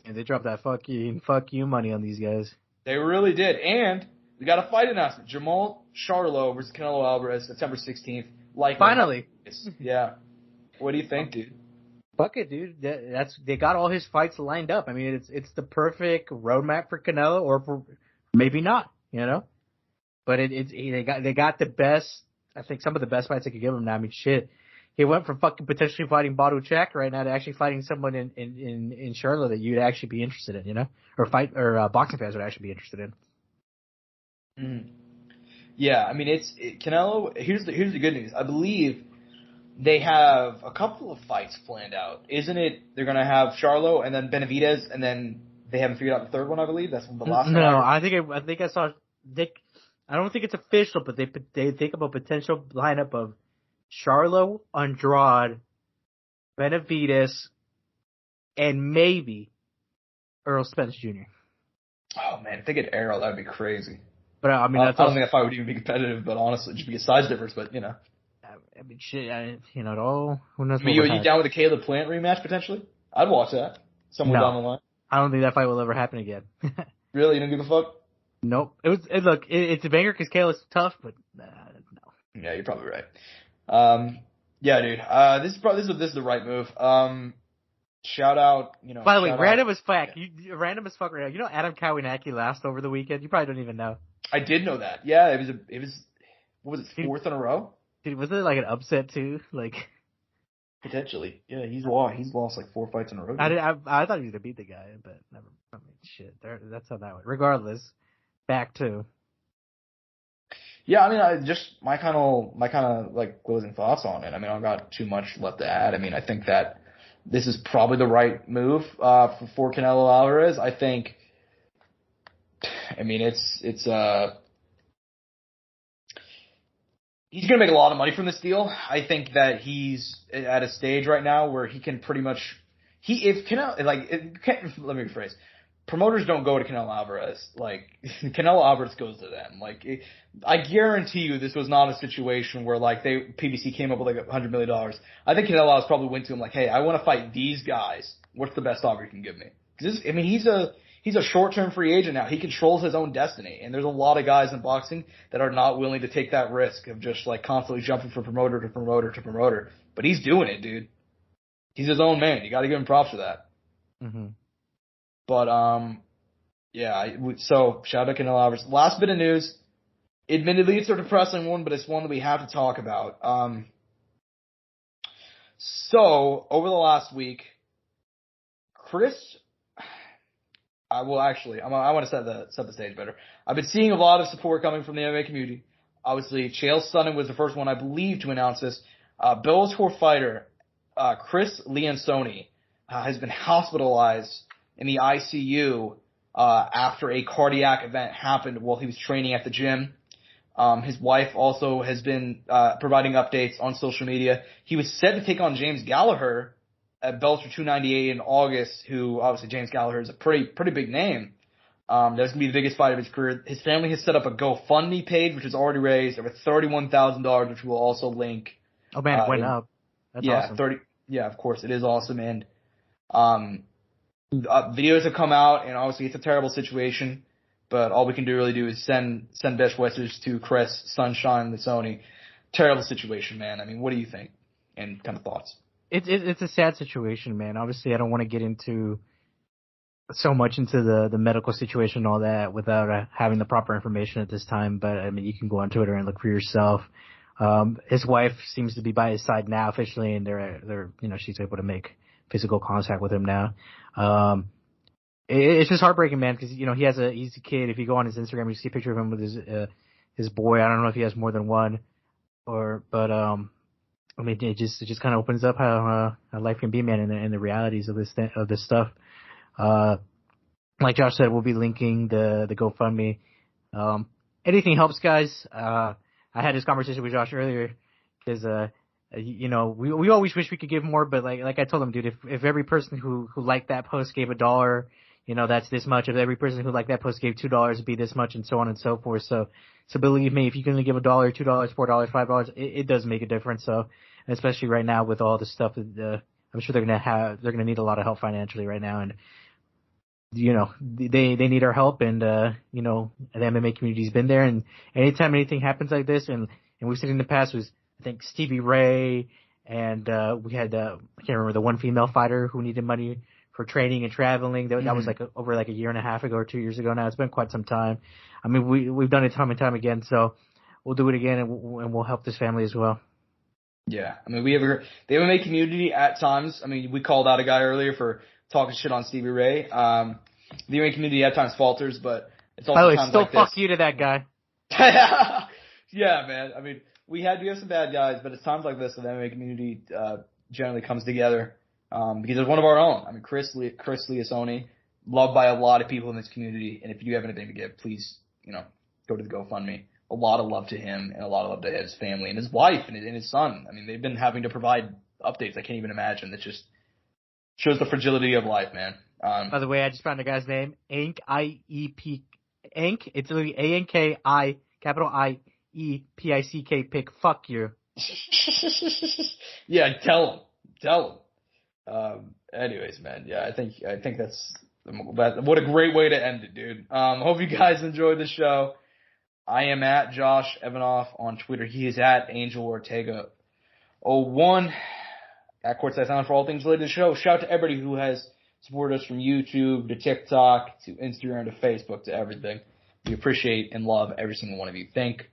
And they dropped that fuck you money on these guys. They really did. And we got a fight announcement. Jamal Charlo versus Canelo Alvarez, September 16th. Finally. Yeah. What do you think, dude? Fuck it, dude. They got all his fights lined up. I mean, it's the perfect roadmap for Canelo, or for maybe not, you know. But they got the best. I think some of the best fights they could give him now. I mean, shit. He went from fucking potentially fighting Badu Chak right now to actually fighting someone in Charlotte that you'd actually be interested in, you know, or boxing fans would actually be interested in. Mm-hmm. Yeah, I mean, Canelo. Here's the good news. I believe they have a couple of fights planned out. Isn't it? They're gonna have Charlo and then Benavidez, and then they haven't figured out the third one. I believe that's the last one. No, I think I saw. I don't think it's official, but they think of a potential lineup of Charlo, Andrade, Benavidez, and maybe Earl Spence Jr. Oh man, if they get Errol, that'd be crazy. But I mean, I don't think that fight would even be competitive. But honestly, just be a size difference. But you know, I mean, shit, it all. Who knows? Are you down with the Caleb Plant rematch potentially? I'd watch that somewhere down the line. I don't think that fight will ever happen again. Really, you don't give a fuck? Nope. It's a banger because Caleb's tough, but no. Yeah, you're probably right. Yeah, dude. This is the right move. Shout out, you know. By the way, random as fuck. Yeah. Random as fuck right now. You know Adam Kawinaki lost over the weekend? You probably don't even know. I did know that. Yeah, it was what was it, fourth in a row? Dude, was it like an upset too? Like potentially. Yeah, he's lost like 4 fights in a row. I thought he was gonna beat the guy, but never. I mean, shit. That's how that went. Regardless, back to. Yeah, I mean, my kind of like closing thoughts on it. I mean, I don't got too much left to add. I mean, I think that this is probably the right move for Canelo Alvarez. I think. I mean, it's he's gonna make a lot of money from this deal. I think that he's at a stage right now where he can pretty much let me rephrase. Promoters don't go to Canelo Alvarez. Like, Canelo Alvarez goes to them. Like, I guarantee you this was not a situation where, like, PBC came up with, like, $100 million. I think Canelo Alvarez probably went to him like, hey, I want to fight these guys. What's the best offer you can give me? Because, I mean, he's a short-term free agent now. He controls his own destiny. And there's a lot of guys in boxing that are not willing to take that risk of just, like, constantly jumping from promoter to promoter to promoter. But he's doing it, dude. He's his own man. You got to give him props for that. Mm-hmm. But, so shout out to Canelo Alvarez. Last bit of news. Admittedly, it's a depressing one, but it's one that we have to talk about. So, over the last week, I want to set the stage better. I've been seeing a lot of support coming from the MMA community. Obviously, Chael Sonnen was the first one, I believe, to announce this. Bellator fighter, Chris Leonconi, has been hospitalized in the ICU after a cardiac event happened while he was training at the gym. His wife also has been providing updates on social media. He was set to take on James Gallagher at Bellator 298 in August, who obviously James Gallagher is a pretty big name. That's going to be the biggest fight of his career. His family has set up a GoFundMe page, which has already raised over $31,000, which we will also link. Oh man, it went up. That's awesome. Yeah, of course, it is awesome. And videos have come out, and obviously it's a terrible situation, but all we can really do is send best wishes to Chris, Sunshine, the Sony. Terrible situation, man. I mean, what do you think? And kind of thoughts? It's a sad situation, man. Obviously, I don't want to get into so much into the medical situation and all that without having the proper information at this time. But I mean, you can go on Twitter and look for yourself. His wife seems to be by his side now officially, and they're she's able to make physical contact with him now. It's just heartbreaking, man, because he's a kid. If you go on his Instagram, you see a picture of him with his boy. I don't know if he has more than one, but I mean, it just kind of opens up how life can be, man, and the realities of this stuff. Like Josh said, we'll be linking the GoFundMe. Anything helps, guys. I had this conversation with Josh earlier because You know, we always wish we could give more, but like I told him, dude, if every person who liked that post gave $1, you know, that's this much. If every person who liked that post gave $2, it'd be this much, and so on and so forth. So believe me, if you can only give $1, $2, $4, $5, it does make a difference. So, especially right now with all the stuff that I'm sure they're gonna need a lot of help financially right now, and you know, they need our help, and you know, the MMA community's been there, and anytime anything happens like this, and we've seen in the past was, I think, Stevie Ray, and we had I can't remember, the one female fighter who needed money for training and traveling. That was like over a year and a half ago or 2 years ago now. It's been quite some time. I mean, we've done it time and time again, so we'll do it again, and we'll help this family as well. Yeah, I mean, the MMA community at times, I mean, we called out a guy earlier for talking shit on Stevie Ray. The MMA community at times falters, but it's also times still like fuck this. you to that guy. Yeah, man. I mean, we have some bad guys, but it's times like this that the MMA community generally comes together because it's one of our own. I mean, Chris Leasoni, loved by a lot of people in this community, and if you have anything to give, please, you know, go to the GoFundMe. A lot of love to him, and a lot of love to his family and his wife and his son. I mean, they've been having to provide updates I can't even imagine. That just shows the fragility of life, man. By the way, I just found the guy's name, Ank, I-E-P, Ank. It's literally A-N-K-I, capital I-E-P-I-C-K, pick. Fuck you. Yeah, tell him. Anyways, man, yeah, I think what a great way to end it, dude. Hope you guys enjoyed the show. I am at Josh Evanoff on Twitter. He is at Angel Ortega 01 at Courtside Soundoff for all things related to the show. Shout out to everybody who has supported us from YouTube to TikTok to Instagram to Facebook to everything. We appreciate and love every single one of you. Thank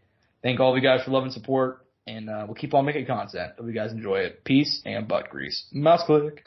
all of you guys for love and support, and we'll keep on making content. Hope you guys enjoy it. Peace and butt grease. Mouse click.